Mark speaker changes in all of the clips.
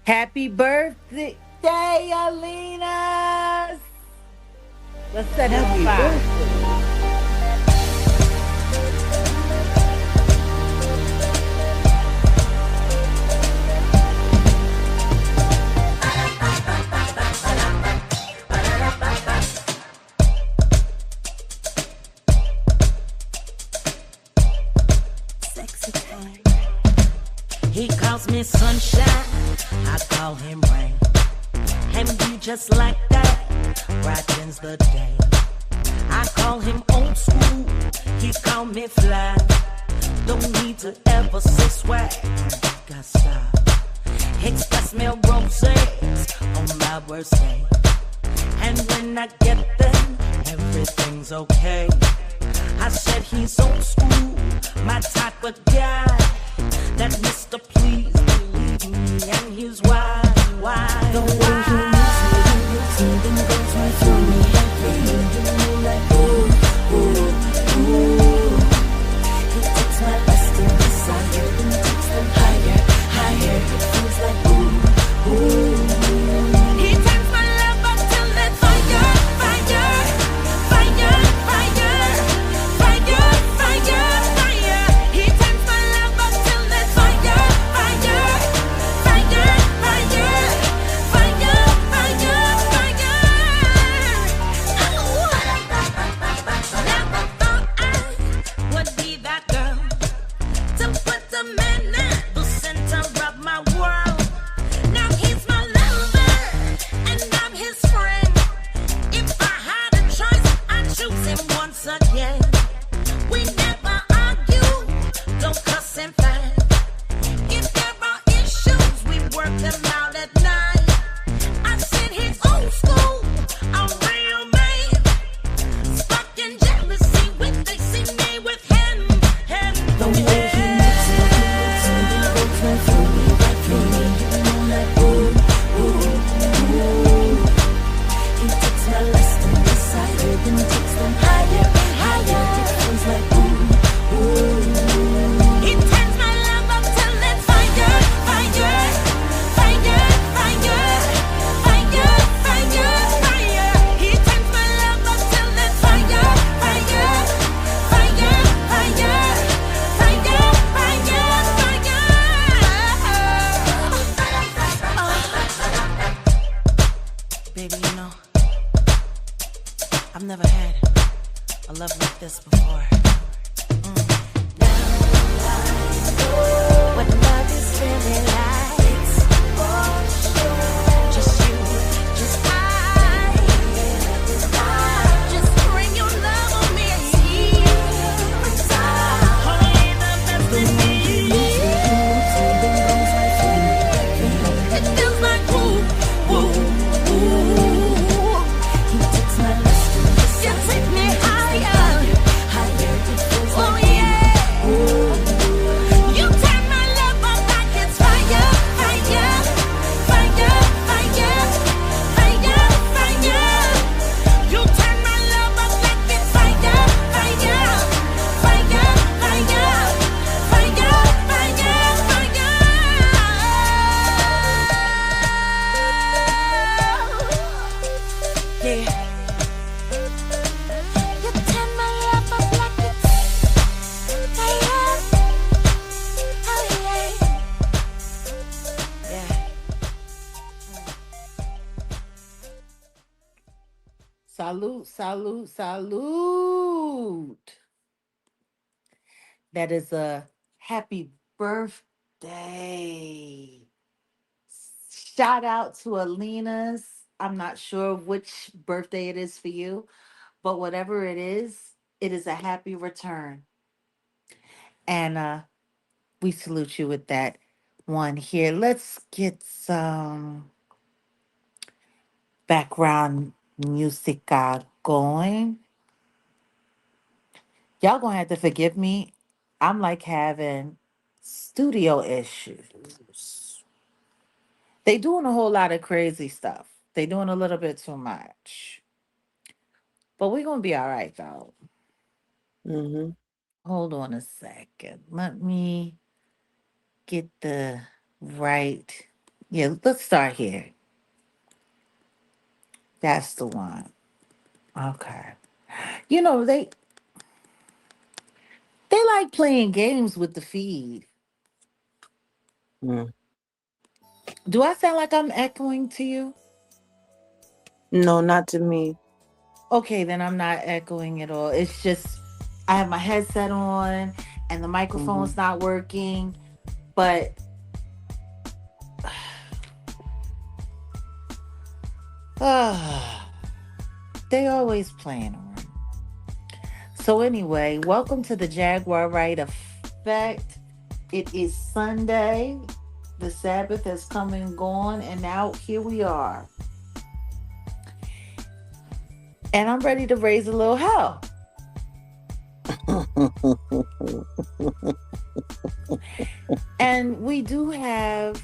Speaker 1: Happy birthday, Alina! Let's set it on
Speaker 2: Happy
Speaker 1: fire.
Speaker 2: birthday.
Speaker 3: Sexy time. He calls me sunshine, I call him rain. And we just like that, brightens the day. I call him old school, he call me fly. Don't need to ever say swag, got style. Express me roses on my worst day. And when I get them, everything's okay. I said he's old school, my type of guy. That Mr. Please believe me, and here's why. The way he moves me, then goes right through me. Like ooh, ooh, ooh. He takes my best and desire, then takes them higher, higher. It feels like ooh, ooh. He turns my love up till it's fire, fire, fire, fire, fire, fire, fire. He turns my love up till it's fire, fire, fire, fire, fire, fire, fire. Oh, never thought I would be that girl to put the man at the center of my world. Now he's my lover and I'm his friend. If I had a choice, I'd choose him once again. We never argue, don't cuss and fight. If there are issues, we work them out at night. I said he's old school, a real man. Stuck in jealousy when they see me with him. The way he moves me, then goes right through me, right through me. You know, like ooh, ooh, ooh. He takes my lust and desire, then takes them higher, higher. It feels like ooh, ooh. He turns my love up till it's fire, fire, fire, fire, fire, fire, fire. He turns my love up till it's fire, fire, fire, fire, fire, fire, fire. Baby, you know, I've never had a love like this before. What love is really like. Just you, just I. Just bring your love on me. Only the best in me. It feels like ooh, ooh, ooh. He takes my lust and desire. You take me higher, higher. It feels like oh yeah. You turn my love up like it's fire, fire, fire, fire, fire, fire. You turn my love up like it's fire, fire, fire, fire, fire, fire, fire. Yeah. You turn my love up like it's fire. Oh yeah. Yeah.
Speaker 1: Salute, salute, salute. That is a happy birthday. Shout out to Alina's. I'm not sure which birthday it is for you, but whatever it is a happy return. And we salute you with that one here. Let's get some background music going. Y'all gonna have to forgive me. I'm like having studio issues. They doing a whole lot of crazy stuff. They doing a little bit too much. But we're gonna be all right though.
Speaker 2: Mm-hmm.
Speaker 1: Hold on a second. Let me get the right. Yeah, let's start here. That's the one. Okay. You know, they like playing games with the feed.
Speaker 2: Mm.
Speaker 1: Do I sound like I'm echoing to you?
Speaker 2: No, not to me.
Speaker 1: Okay, then I'm not echoing at all. It's just I have my headset on and the
Speaker 2: Mm-hmm.
Speaker 1: microphone's not working, but they always playing around. So anyway, welcome to the Jaguar Wright effect. It is Sunday. The Sabbath has come and gone, and now here we are. And I'm ready to raise a little hell. And we do have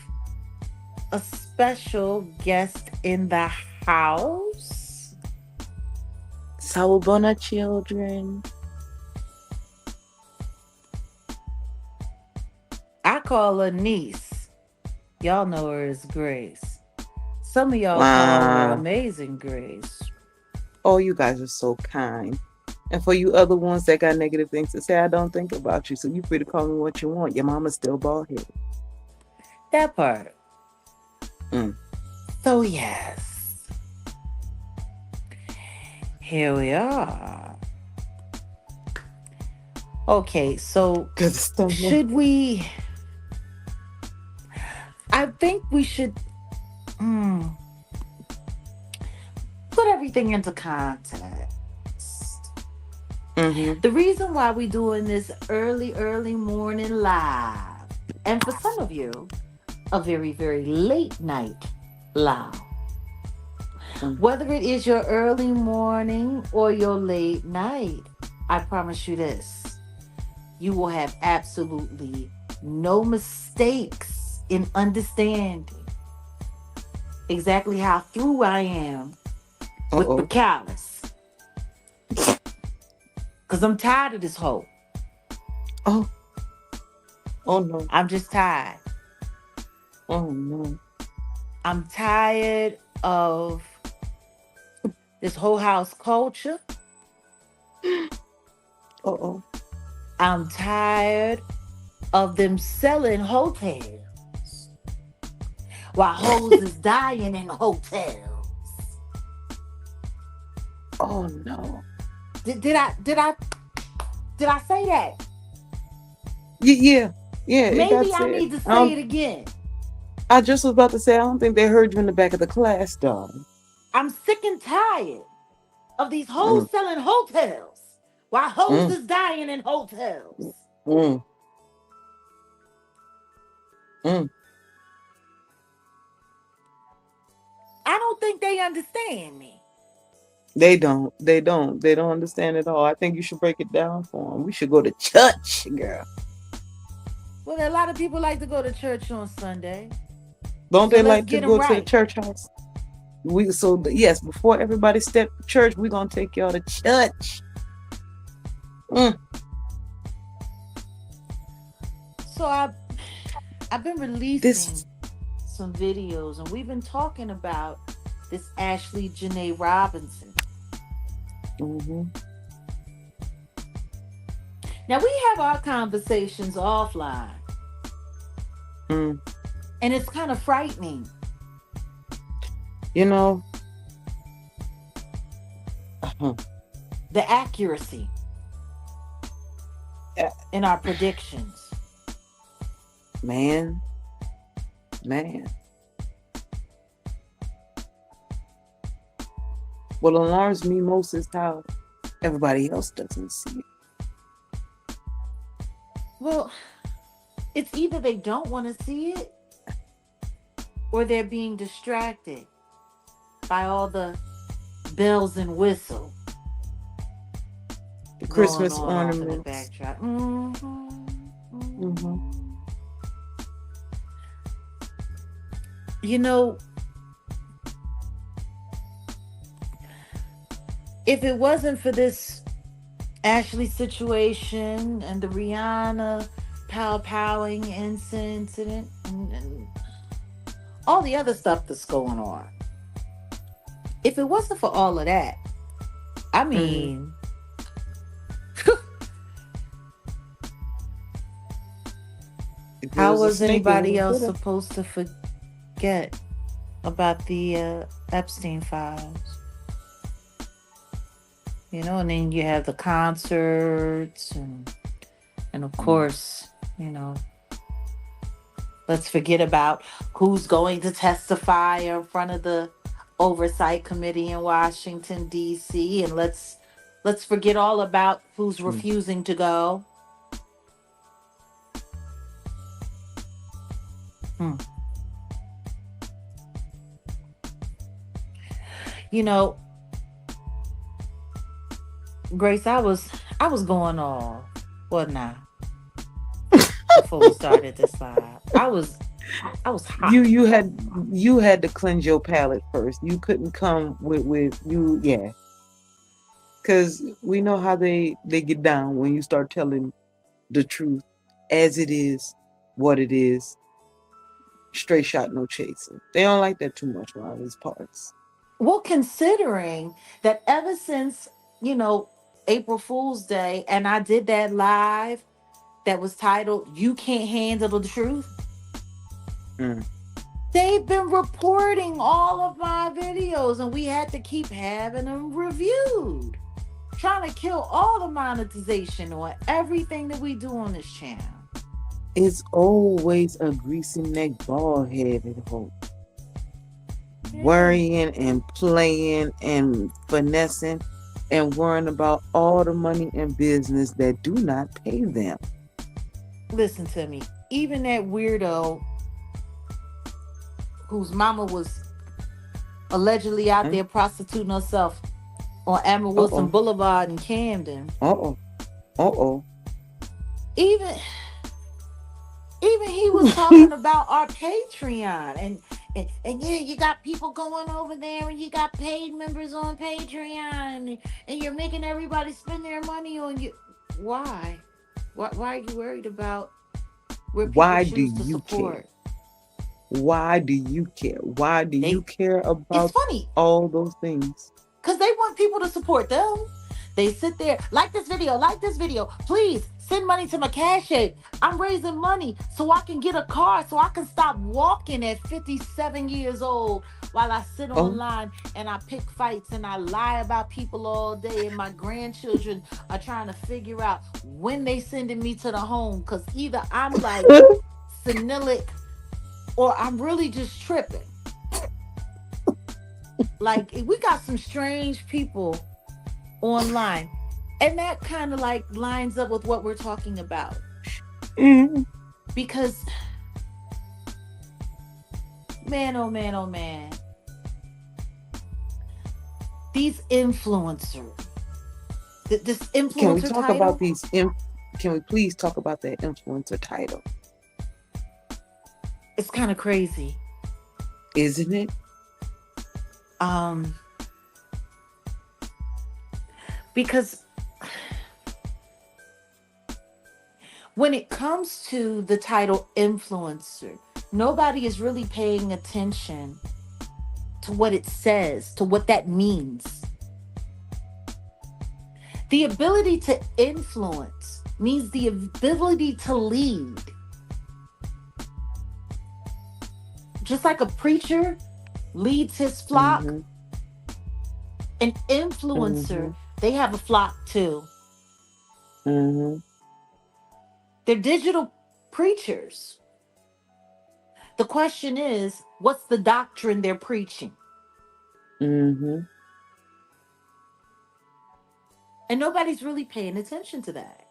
Speaker 1: a special guest in the house.
Speaker 2: Sawubona, children.
Speaker 1: I call her niece. Y'all know her as Grace. Some of y'all call her
Speaker 2: Wow.
Speaker 1: Amazing Grace.
Speaker 2: Oh, you guys are so kind. And for you other ones that got negative things to say, I don't think about you. So you free to call me what you want. Your mama's still bald headed.
Speaker 1: That part.
Speaker 2: Mm.
Speaker 1: So, yes, here we are. Okay, so
Speaker 2: Cause it's still
Speaker 1: should we? I think we should put everything into context.
Speaker 2: Mm-hmm.
Speaker 1: The reason why we doing this early morning live, and for some of you, a very late night live.
Speaker 2: Mm.
Speaker 1: Whether it is your early morning or your late night, I promise you this. You will have absolutely no mistakes in understanding exactly how through I am with the
Speaker 2: Uh-oh.
Speaker 1: callus. Because I'm tired of this hoe.
Speaker 2: Oh. Oh no.
Speaker 1: I'm just tired.
Speaker 2: Oh no.
Speaker 1: I'm tired of this whole house culture.
Speaker 2: Uh-oh.
Speaker 1: I'm tired of them selling hotels while hoes is dying in hotels.
Speaker 2: Oh no.
Speaker 1: Did I say that?
Speaker 2: Yeah. Yeah, it got
Speaker 1: Maybe I
Speaker 2: said.
Speaker 1: need to say it again.
Speaker 2: I just was about to say, I don't think they heard you in the back of the class, dog.
Speaker 1: I'm sick and tired of these
Speaker 2: Mm,
Speaker 1: hoes selling hotels while hoes
Speaker 2: mm,
Speaker 1: is dying in hotels.
Speaker 2: mm, mm.
Speaker 1: I don't think they understand me.
Speaker 2: They don't. They don't. They don't understand at all. I think you should break it down for them. We should go to church, girl.
Speaker 1: Well, a lot of people like to go to church on Sunday.
Speaker 2: Don't
Speaker 1: So
Speaker 2: they
Speaker 1: let's
Speaker 2: like to
Speaker 1: get them
Speaker 2: go to the
Speaker 1: right.
Speaker 2: church house? Yes, before everybody step to church, we're gonna take y'all to church. Mm,
Speaker 1: So I've been
Speaker 2: this.
Speaker 1: releasing some videos and we've been talking about this Ashley Jana Robinson.
Speaker 2: Mm-hmm,
Speaker 1: Now we have our conversations offline
Speaker 2: mm.
Speaker 1: and it's kind of frightening.
Speaker 2: You know, uh-huh.
Speaker 1: The accuracy
Speaker 2: Uh,
Speaker 1: in our predictions.
Speaker 2: man. What alarms me most is how everybody else doesn't see it.
Speaker 1: Well, it's either they don't want to see it or they're being distracted by all the bells and whistle
Speaker 2: The
Speaker 1: going
Speaker 2: Christmas
Speaker 1: on off in the
Speaker 2: ornaments.
Speaker 1: backdrop.
Speaker 2: Mm-hmm.
Speaker 1: You know, if it wasn't for this Ashley situation and the Rihanna powing incident, and all the other stuff that's going on. If it wasn't for all of that, I
Speaker 2: Mm-hmm.
Speaker 1: mean,
Speaker 2: If there
Speaker 1: how
Speaker 2: was a
Speaker 1: was
Speaker 2: snake, it
Speaker 1: anybody
Speaker 2: would
Speaker 1: else
Speaker 2: have bit
Speaker 1: supposed to forget about the Epstein files? And then you have the concerts, and of
Speaker 2: her.
Speaker 1: course, you know, let's forget about who's going to testify in front of the oversight committee in Washington D.C. and let's forget all about who's
Speaker 2: Mm.
Speaker 1: refusing to go. Hmm. You know, Grace, I was going off, wasn't I? Before we started this live, I was hot.
Speaker 2: You had to cleanse your palate first. You couldn't come with you, yeah, because we know how they get down when you start telling the truth as it is, what it is, straight shot, no chaser. They don't like that too much around these parts.
Speaker 1: Well, considering that ever since, you know, April Fool's Day, and I did that live that was titled "You Can't Handle the Truth,"
Speaker 2: Mm.
Speaker 1: they've been reporting all of my videos, and we had to keep having them reviewed, trying to kill all the monetization on everything that we do on this channel.
Speaker 2: It's always a greasy neck, bald headed hoe
Speaker 1: Yeah.
Speaker 2: worrying and playing and finessing and worrying about all the money and business that do not pay them.
Speaker 1: Listen to me. Even that weirdo whose mama was allegedly out
Speaker 2: Mm.
Speaker 1: there prostituting herself on Amber
Speaker 2: Uh
Speaker 1: Wilson
Speaker 2: oh.
Speaker 1: Boulevard in Camden.
Speaker 2: Uh oh. Uh oh.
Speaker 1: Even even he was talking about our Patreon and yeah, you got people going over there and you got paid members on Patreon and you're making everybody spend their money on you. Why? Why are you worried about where people
Speaker 2: Why do
Speaker 1: choose to
Speaker 2: you care?
Speaker 1: support?
Speaker 2: Why do you care? Why do you
Speaker 1: They
Speaker 2: care
Speaker 1: it's
Speaker 2: about
Speaker 1: funny
Speaker 2: all those things?
Speaker 1: because they want people to support them. They sit there, like this video, please send money to my cash app. I'm raising money so I can get a car, so I can stop walking at 57 years old while I sit
Speaker 2: Oh,
Speaker 1: online and I pick fights and I lie about people all day. And my grandchildren are trying to figure out when they sending me to the home because either I'm like senilic or I'm really just tripping. Like, we got some strange people online. And that kind of like lines up with what we're talking about.
Speaker 2: mm,
Speaker 1: Because, man, oh man, oh man, these influencers, this
Speaker 2: can we
Speaker 1: influencer
Speaker 2: talk about
Speaker 1: title,
Speaker 2: these? Can we please talk about that influencer title?
Speaker 1: it's kind of crazy.
Speaker 2: Isn't it?
Speaker 1: Um, because when it comes to the title influencer, nobody is really paying attention to what it says, to what that means. The ability to influence means the ability to lead. Just like a preacher leads his flock,
Speaker 2: Mm-hmm.
Speaker 1: an
Speaker 2: Mm-hmm.
Speaker 1: influencer, they have a flock too.
Speaker 2: Mm-hmm.
Speaker 1: They're digital preachers. The question is, what's the doctrine they're preaching?
Speaker 2: Mm-hmm.
Speaker 1: And nobody's really paying attention to that.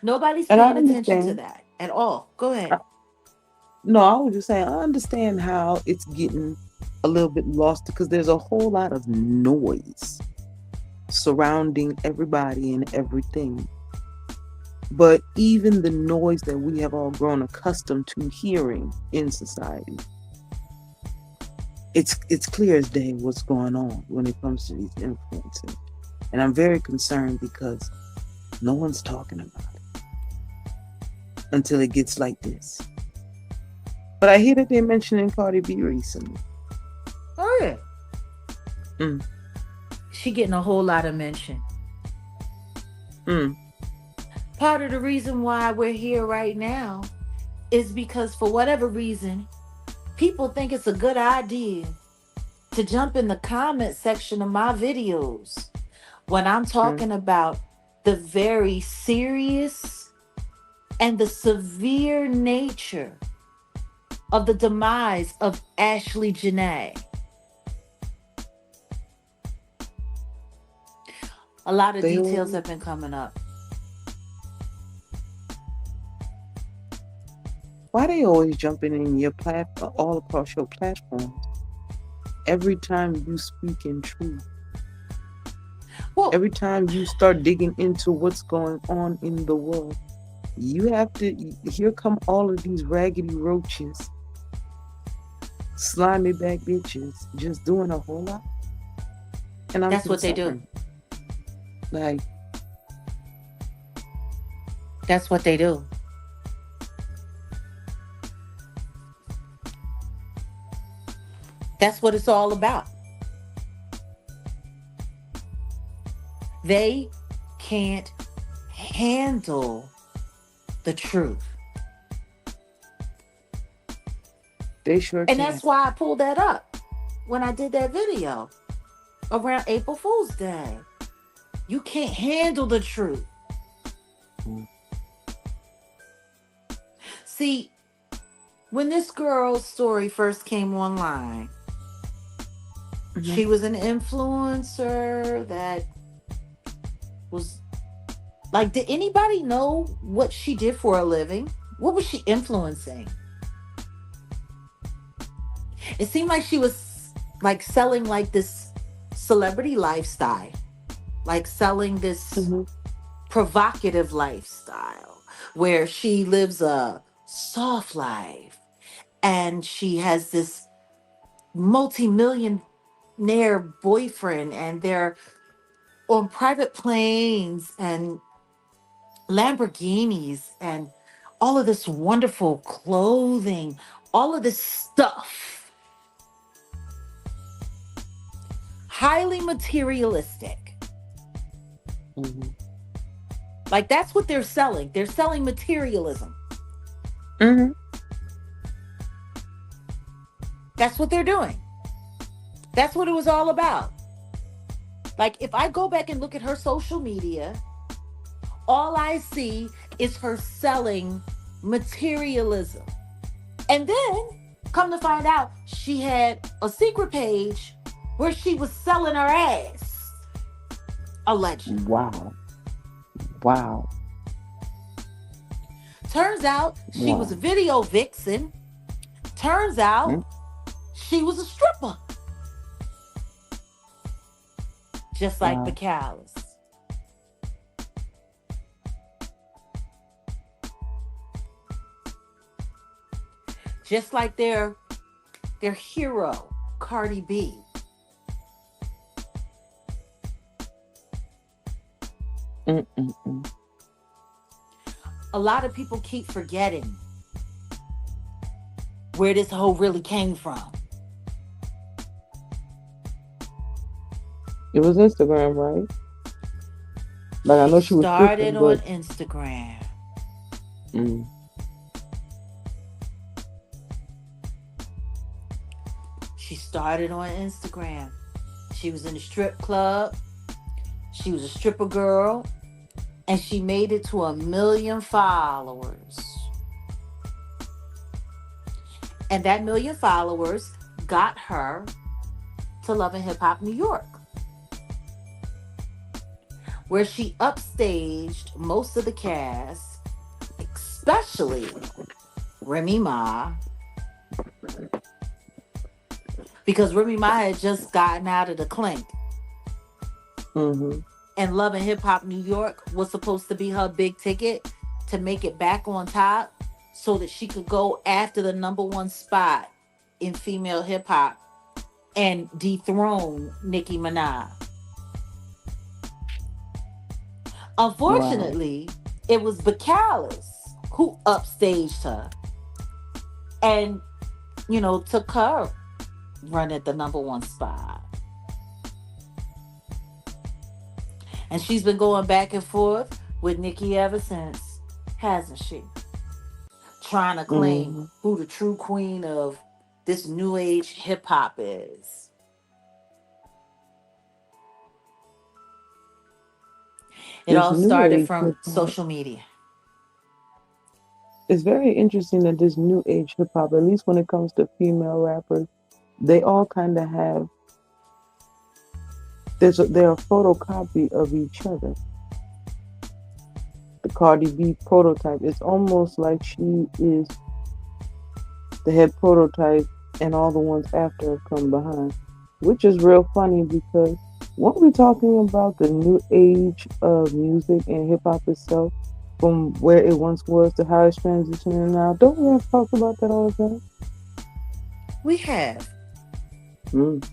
Speaker 1: Nobody's
Speaker 2: And I
Speaker 1: paying attention to
Speaker 2: understand.
Speaker 1: that at all. Go
Speaker 2: I,
Speaker 1: ahead.
Speaker 2: no, I was just saying, I understand how it's getting a little bit lost because there's a whole lot of noise surrounding everybody and everything. But even the noise that we have all grown accustomed to hearing in society, it's clear as day what's going on when it comes to these influencers. And I'm very concerned because no one's talking about it until it gets like this. But I hear that they're mentioning Cardi B recently.
Speaker 1: Oh yeah,
Speaker 2: Mm,
Speaker 1: she getting a whole lot of mention.
Speaker 2: mm,
Speaker 1: Part of the reason why we're here right now is because for whatever reason, people think it's a good idea to jump in the comment section of my videos when I'm
Speaker 2: mm.
Speaker 1: talking about the very serious and the severe nature of the demise of Ashley Jana. A lot of
Speaker 2: They
Speaker 1: details
Speaker 2: all,
Speaker 1: have been coming up.
Speaker 2: why they always jumping in your all across your platforms every time you speak in truth?
Speaker 1: Well,
Speaker 2: Every time you start digging into what's going on in the world, you have to. Here come all of these raggedy roaches, slimy back bitches, just doing a whole lot, and I'm
Speaker 1: that's what they do.
Speaker 2: concerned. Like,
Speaker 1: That's what they do. That's what it's all about. They can't handle the truth.
Speaker 2: they sure
Speaker 1: And
Speaker 2: can.
Speaker 1: that's why I pulled that up when I did that video around April Fool's Day. You can't handle the truth.
Speaker 2: Mm,
Speaker 1: See, when this girl's story first came online,
Speaker 2: mhm,
Speaker 1: she was an influencer that was like, did anybody know what she did for a living? What was she influencing? It seemed like she was like selling like this celebrity lifestyle, like selling this
Speaker 2: mhm.
Speaker 1: provocative lifestyle where she lives a soft life and she has this multi-millionaire boyfriend and they're on private planes and Lamborghinis and all of this wonderful clothing, all of this stuff, highly materialistic.
Speaker 2: Mhm.
Speaker 1: Like that's what they're selling. They're selling materialism.
Speaker 2: Mhm.
Speaker 1: That's what they're doing. That's what it was all about. Like if I go back and look at her social media, all I see is her selling materialism. And then come to find out, she had a secret page where she was selling her ass, allegedly.
Speaker 2: Wow. Wow.
Speaker 1: Turns out she was
Speaker 2: Wow.
Speaker 1: a video vixen. Turns
Speaker 2: Mm,
Speaker 1: out she was a stripper, just like
Speaker 2: wow.
Speaker 1: Bacallus. Just like their hero, Cardi B.
Speaker 2: Mm, mm, mm.
Speaker 1: A lot of people keep forgetting where this hoe really came from.
Speaker 2: It was Instagram, right? Like I
Speaker 1: She
Speaker 2: know she was
Speaker 1: started
Speaker 2: stripping,
Speaker 1: on
Speaker 2: but
Speaker 1: Instagram.
Speaker 2: mm,
Speaker 1: She started on Instagram. She was in a strip club. She was a stripper girl. And she made it to 1 million followers. And that 1 million followers got her to Love and Hip Hop New York, where she upstaged most of the cast, especially Remy Ma, because Remy Ma had just gotten out of the clink.
Speaker 2: mhm.
Speaker 1: And Love and Hip Hop New York was supposed to be her big ticket to make it back on top so that she could go after the number one spot in female hip hop and dethrone Nicki Minaj.
Speaker 2: Wow.
Speaker 1: Unfortunately, it was Bacallus who upstaged her. And took her run at the number one spot. And she's been going back and forth with Nicki ever since, hasn't she? Trying to claim
Speaker 2: Mm-hmm.
Speaker 1: who the true queen of this new age hip hop is. It
Speaker 2: This
Speaker 1: all
Speaker 2: new
Speaker 1: started
Speaker 2: age
Speaker 1: from
Speaker 2: hip hop.
Speaker 1: social media.
Speaker 2: It's very interesting that this new age hip hop, at least when it comes to female rappers, they all kind of have they're a photocopy of each other. The Cardi B prototype. It's almost like she is the head prototype, and all the ones after have come behind, which is real funny because weren't we talking about the new age of music and hip hop itself, from where it once was to how it's transitioning now? Don't we have talked about that all the time?
Speaker 1: We have.
Speaker 2: Mm.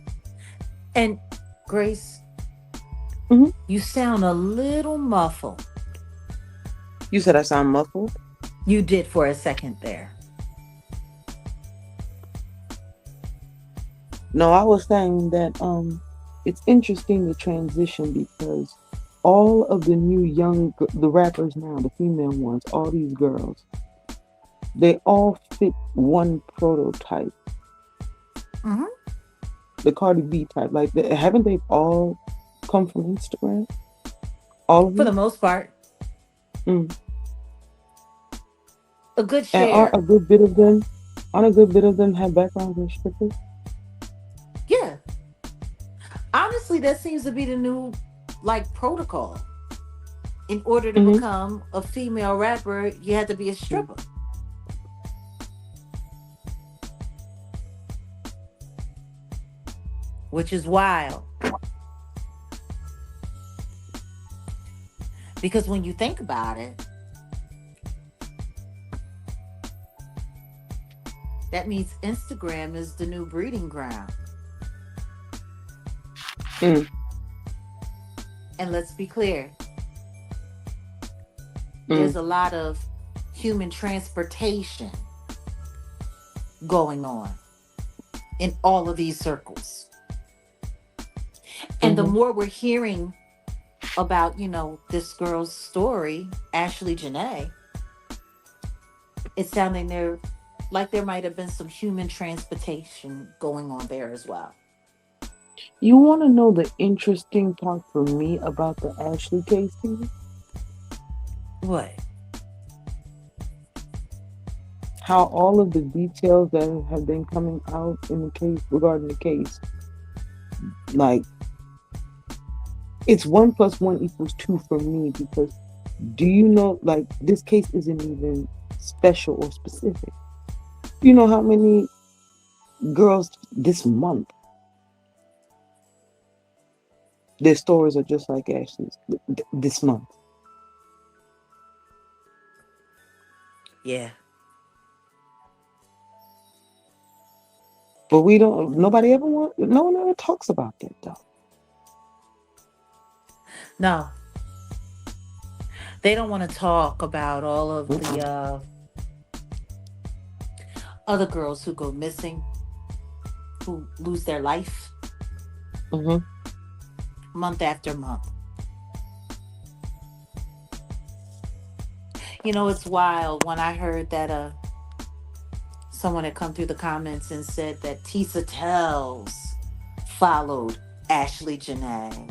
Speaker 1: And Grace,
Speaker 2: Hmm.
Speaker 1: you sound a little muffled.
Speaker 2: You said I sound muffled.
Speaker 1: You did for a second there.
Speaker 2: No, I was saying that it's interesting the transition because all of the new the rappers now, the female ones, all these girls, they all fit one prototype,
Speaker 1: Hmm.
Speaker 2: the Cardi B type. Like, haven't they all come from Instagram? All of
Speaker 1: For the
Speaker 2: them?
Speaker 1: most part,
Speaker 2: Mm.
Speaker 1: a good
Speaker 2: And aren't
Speaker 1: share.
Speaker 2: a good bit of them, aren't a good bit of them have backgrounds in strippers?
Speaker 1: Yeah. Honestly, that seems to be the new like protocol. In order to
Speaker 2: Mm-hmm.
Speaker 1: become a female rapper, you had to be a
Speaker 2: Mm.
Speaker 1: stripper, which is wild. Because when you think about it, that means Instagram is the new breeding ground.
Speaker 2: Mm.
Speaker 1: And let's be clear,
Speaker 2: Mm.
Speaker 1: there's a lot of human transportation going on in all of these circles. And the
Speaker 2: Mm-hmm.
Speaker 1: more we're hearing about, this girl's story, Ashley Janae, it's sounding there like there might have been some human transportation going on there as well.
Speaker 2: You want to know the interesting part for me about the Ashley case, Stevie?
Speaker 1: What?
Speaker 2: How all of the details that have been coming out in the case regarding the case, like, it's 1 plus 1 equals 2 for me because do you know, like, this case isn't even special or specific. You know how many girls this month, their stories are just like Ashley's this month.
Speaker 1: Yeah.
Speaker 2: But we don't, nobody ever no one ever talks about that though.
Speaker 1: No, they don't want to talk about all of the
Speaker 2: Mm-mm.
Speaker 1: other girls who go missing, who lose their life
Speaker 2: Mm-hmm.
Speaker 1: month after month. It's wild when I heard that someone had come through the comments and said that Tisa Tells followed Ashley Janae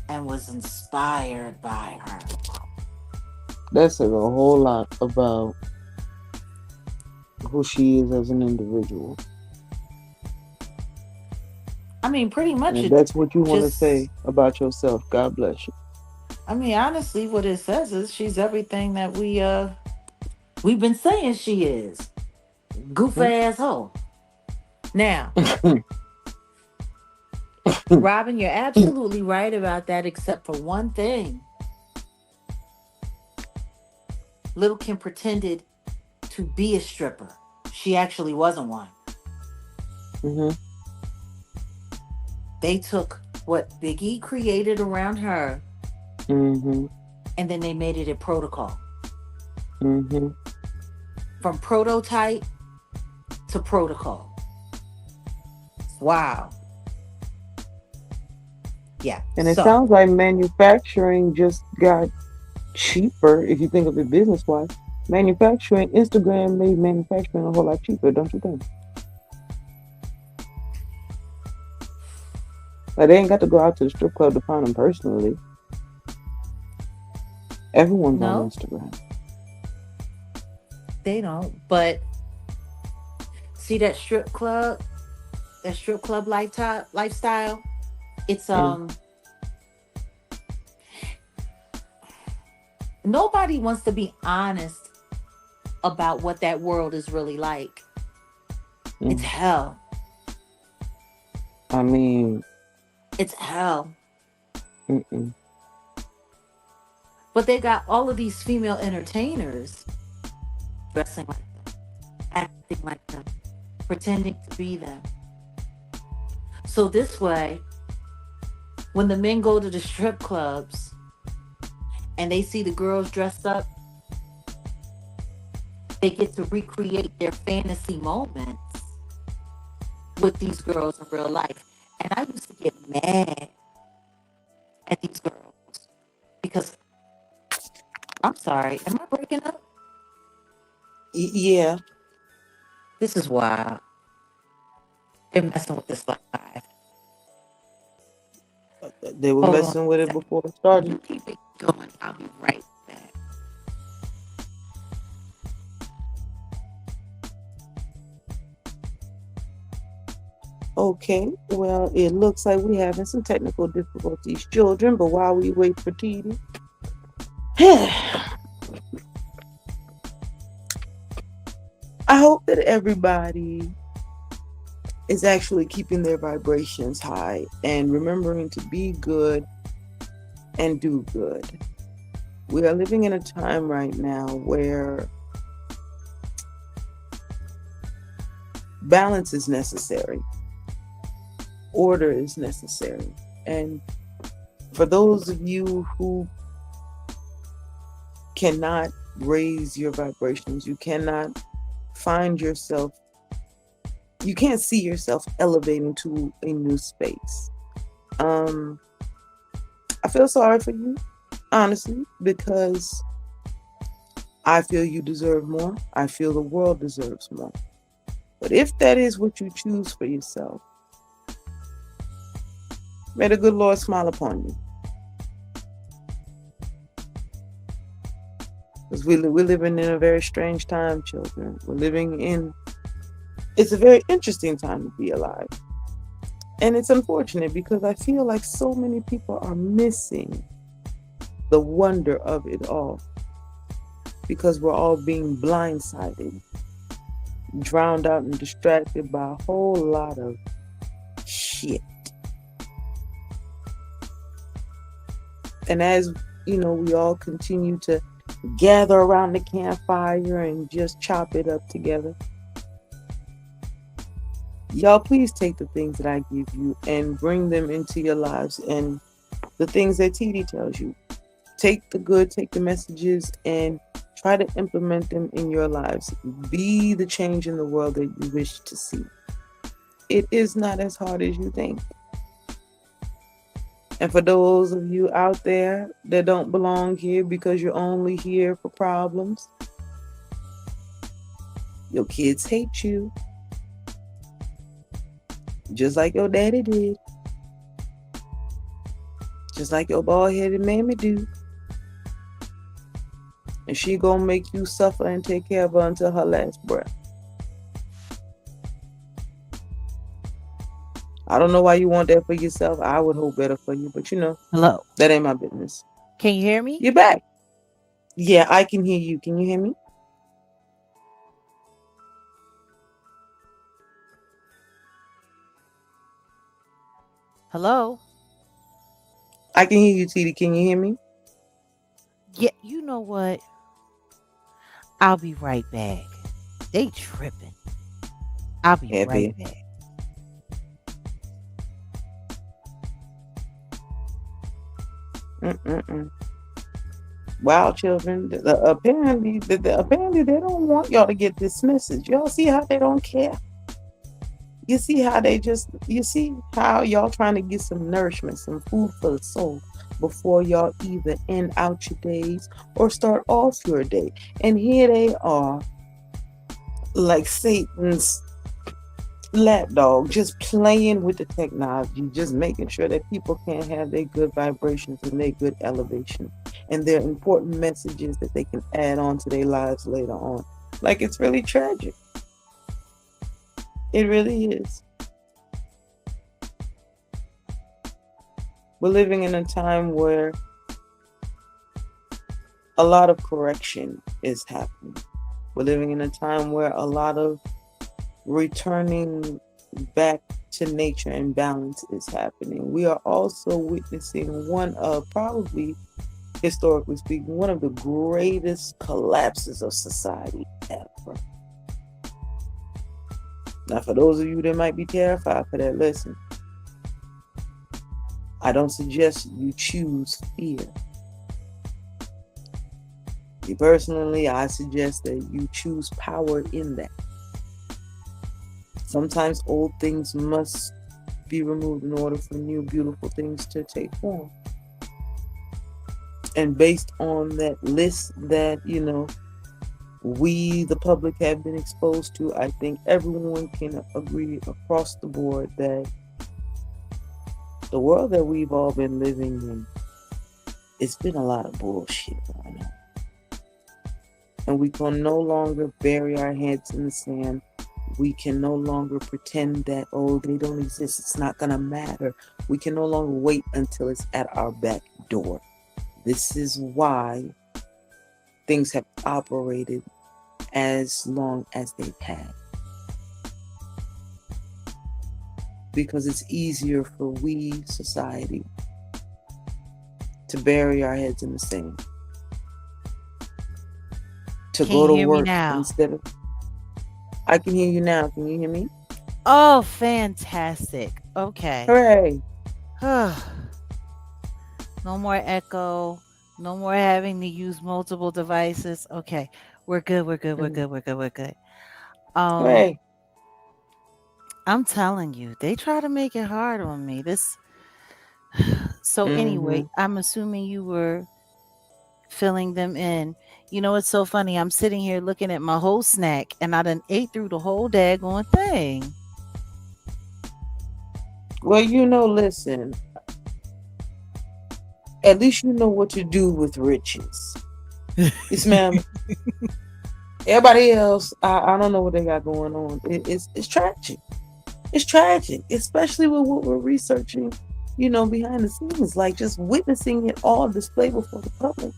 Speaker 1: and was inspired by her.
Speaker 2: That says a whole lot about who she is as an individual.
Speaker 1: I mean, pretty
Speaker 2: And
Speaker 1: much
Speaker 2: if
Speaker 1: it
Speaker 2: that's what you want to
Speaker 1: just,
Speaker 2: say about yourself, God bless you.
Speaker 1: I mean, honestly, what it says is she's everything that we've been saying she is. Goof ass hoe. Now, Robin, you're absolutely right about that, except for one thing. Little Kim pretended to be a stripper. She actually wasn't one.
Speaker 2: Mm-hmm.
Speaker 1: They took what Big E created around her
Speaker 2: Mm-hmm.
Speaker 1: and then they made it a protocol.
Speaker 2: Mm-hmm.
Speaker 1: From prototype to protocol. Wow. Yeah.
Speaker 2: And it
Speaker 1: So,
Speaker 2: sounds like manufacturing just got cheaper if you think of it business wise. Manufacturing, Instagram made manufacturing a whole lot cheaper, don't you think? Like they ain't got to go out to the strip club to find them personally. Everyone's on
Speaker 1: no,
Speaker 2: Instagram.
Speaker 1: they don't. But see that strip club lifestyle, it's
Speaker 2: Mm,
Speaker 1: nobody wants to be honest about what that world is really like. It's
Speaker 2: mm.
Speaker 1: hell.
Speaker 2: I mean,
Speaker 1: It's hell.
Speaker 2: mm-mm.
Speaker 1: But they got all of these female entertainers dressing like them, acting like them, pretending to be them. So this way, when the men go to the strip clubs and they see the girls dressed up, they get to recreate their fantasy moments with these girls in real life. And I used to get mad at these girls because I'm sorry, am I breaking up?
Speaker 2: Yeah,
Speaker 1: This is wild. They're messing with this live.
Speaker 2: they were
Speaker 1: Hold on
Speaker 2: messing with
Speaker 1: a
Speaker 2: it
Speaker 1: second.
Speaker 2: before it started.
Speaker 1: You keep it going. I'll be right back.
Speaker 2: Okay, well, it looks like we're having some technical difficulties, children, but while we wait for TD, I hope that everybody is actually keeping their vibrations high and remembering to be good and do good. We are living in a time right now where balance is necessary, order is necessary. And for those of you who cannot raise your vibrations, you cannot find yourself, you can't see yourself elevating to a new space. I feel sorry for you, honestly, because I feel you deserve more. I feel the world deserves more. But if that is what you choose for yourself, may the good Lord smile upon you. Because we're living in a very strange time, children. It's a very interesting time to be alive. And it's unfortunate because I feel like so many people are missing the wonder of it all because we're all being blindsided, drowned out and distracted by a whole lot of shit. And as we all continue to gather around the campfire and just chop it up together, y'all please take the things that I give you and bring them into your lives, and the things that TD tells you. Take the good, take the messages, and try to implement them in your lives. Be the change in the world that you wish to see. It is not as hard as you think. And for those of you out there that don't belong here because you're only here for problems, your kids hate you. Just like your daddy did. Just like your bald-headed mammy do. And she gonna make you suffer and take care of her until her last breath. I don't know why you want that for yourself. I would hope better for you, but
Speaker 3: Hello.
Speaker 2: that ain't my business.
Speaker 3: Can you hear me?
Speaker 2: You're back. Yeah, I can hear you. Can you hear me?
Speaker 3: Hello.
Speaker 2: I can hear you, TD. Can you hear me?
Speaker 3: Yeah, you know what? I'll be right back. They tripping. I'll be
Speaker 2: Happy.
Speaker 3: right back.
Speaker 2: Mm-mm-mm. Wow, children. Apparently they don't want y'all to get this message. Y'all see how they don't care? You see how you see how y'all trying to get some nourishment, some food for the soul before y'all either end out your days or start off your day. And here they are, like Satan's lapdog, just playing with the technology, just making sure that people can't have their good vibrations and their good elevation and their important messages that they can add on to their lives later on. Like, it's really tragic. It really is. We're living in a time where a lot of correction is happening. We're living in a time where a lot of returning back to nature and balance is happening. We are also witnessing one of, probably historically speaking, one of the greatest collapses of society ever. Now, for those of you that might be terrified for that, listen. I don't suggest you choose fear. Me personally, I suggest that you choose power in that. Sometimes old things must be removed in order for new, beautiful things to take form. And based on that list that, we, the public, have been exposed to, I think everyone can agree across the board that the world that we've all been living in, it's been a lot of bullshit going on. And we can no longer bury our heads in the sand. We can no longer pretend that, they don't exist, it's not going to matter. We can no longer wait until it's at our back door. This is why things have operated as long as they've had. Because it's easier for we, society, to bury our heads in the sand. To
Speaker 4: Can
Speaker 2: go
Speaker 4: you
Speaker 2: to
Speaker 4: hear me
Speaker 2: work
Speaker 4: now?
Speaker 2: instead of... I can hear you now. Can you hear me?
Speaker 4: Oh, fantastic. Okay.
Speaker 2: Hooray.
Speaker 4: No more echo. No more having to use multiple devices. Okay. We're good. We're good. We're good. We're good. We're good.
Speaker 2: Hooray.
Speaker 4: I'm telling you, they try to make it hard on me. So anyway, I'm assuming you were filling them in. You know, it's so funny. I'm sitting here looking at my whole snack and I done ate through the whole daggone thing.
Speaker 2: Well, listen. At least you know what to do with riches. You smell me? Everybody else, I don't know what they got going on. It's tragic. It's tragic, especially with what we're researching, behind the scenes, like just witnessing it all displayed before the public.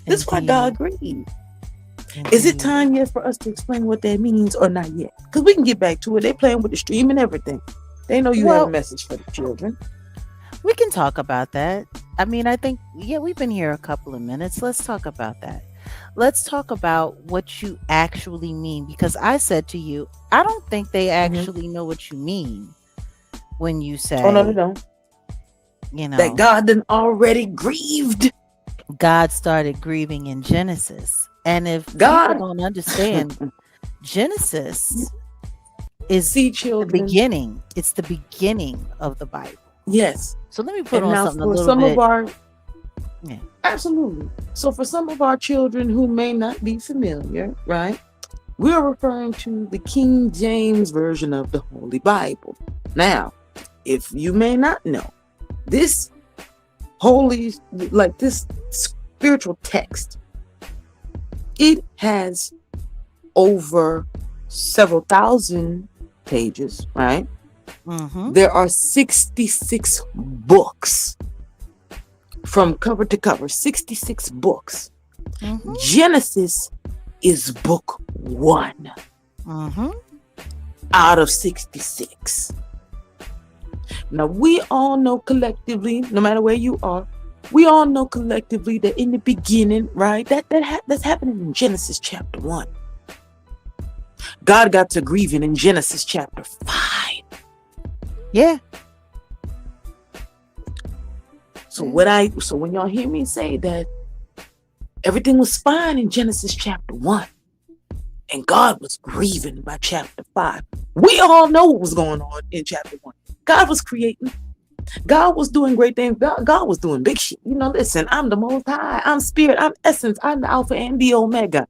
Speaker 2: This is why God grieved. Is it time yet for us to explain what that means or not yet? Because we can get back to it. They're playing with the stream and everything. They know you have a message for the children.
Speaker 4: We can talk about that. I mean, I think, we've been here a couple of minutes. Let's talk about that. Let's talk about what you actually mean. Because I said to you, I don't think they actually know what you mean when you say,
Speaker 2: oh, no, they don't. That God done already grieved.
Speaker 4: God started grieving in Genesis. And if people don't understand, Genesis is the beginning. It's the beginning of the Bible.
Speaker 2: Yes.
Speaker 4: So let me put on something a
Speaker 2: for
Speaker 4: little
Speaker 2: some
Speaker 4: bit.
Speaker 2: of our, absolutely. So for some of our children who may not be familiar, right? We're referring to the King James Version of the Holy Bible. Now, if you may not know, this this spiritual text, it has over several thousand pages, right? There are 66 books from cover to cover, 66 books. Genesis is book 1 out of 66. Now, we all know collectively, no matter where you are, we all know collectively that in the beginning, right, that's happening in Genesis chapter 1. God got to grieving in Genesis chapter 5.
Speaker 4: Yeah.
Speaker 2: So when y'all hear me say that everything was fine in Genesis chapter 1 and God was grieving by chapter 5, We all know what was going on in chapter 1. God was creating. God was doing great things. God was doing big shit. Listen, I'm the most high. I'm spirit. I'm essence. I'm the alpha and the omega.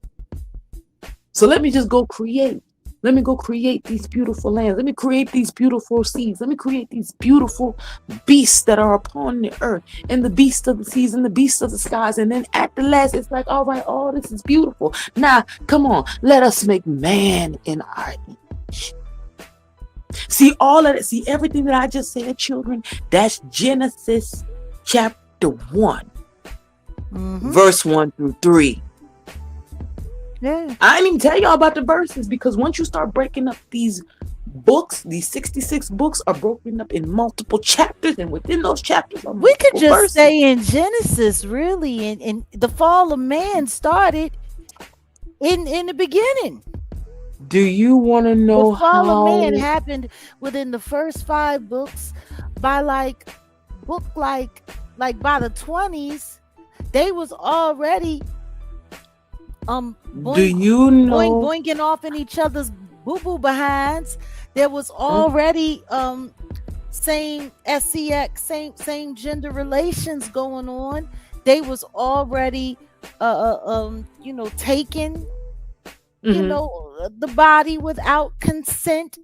Speaker 2: So let me just go create. Let me go create these beautiful lands. Let me create these beautiful seas. Let me create these beautiful beasts that are upon the earth, and the beasts of the seas and the beasts of the skies. And then at the last, it's like, all right, all this is beautiful. Now, come on, let us make man in our image. See all of it. See everything that I just said, children. That's Genesis chapter 1, verse 1 through 3.
Speaker 4: Yeah.
Speaker 2: I didn't even tell y'all about the verses, because once you start breaking up these books, these 66 books are broken up in multiple chapters, and within those chapters are
Speaker 4: We could
Speaker 2: multiple
Speaker 4: just
Speaker 2: verses.
Speaker 4: stay in Genesis, really, and the fall of man started in the beginning.
Speaker 2: Do you want to know
Speaker 4: The fall of man
Speaker 2: how?
Speaker 4: happened within the first 5 books. By book like by the 20s, they was already
Speaker 2: Do
Speaker 4: boing,
Speaker 2: you know?
Speaker 4: boinking off in each other's boo boo behinds. There was already same sex, same gender relations going on. They was already taking the body without consent.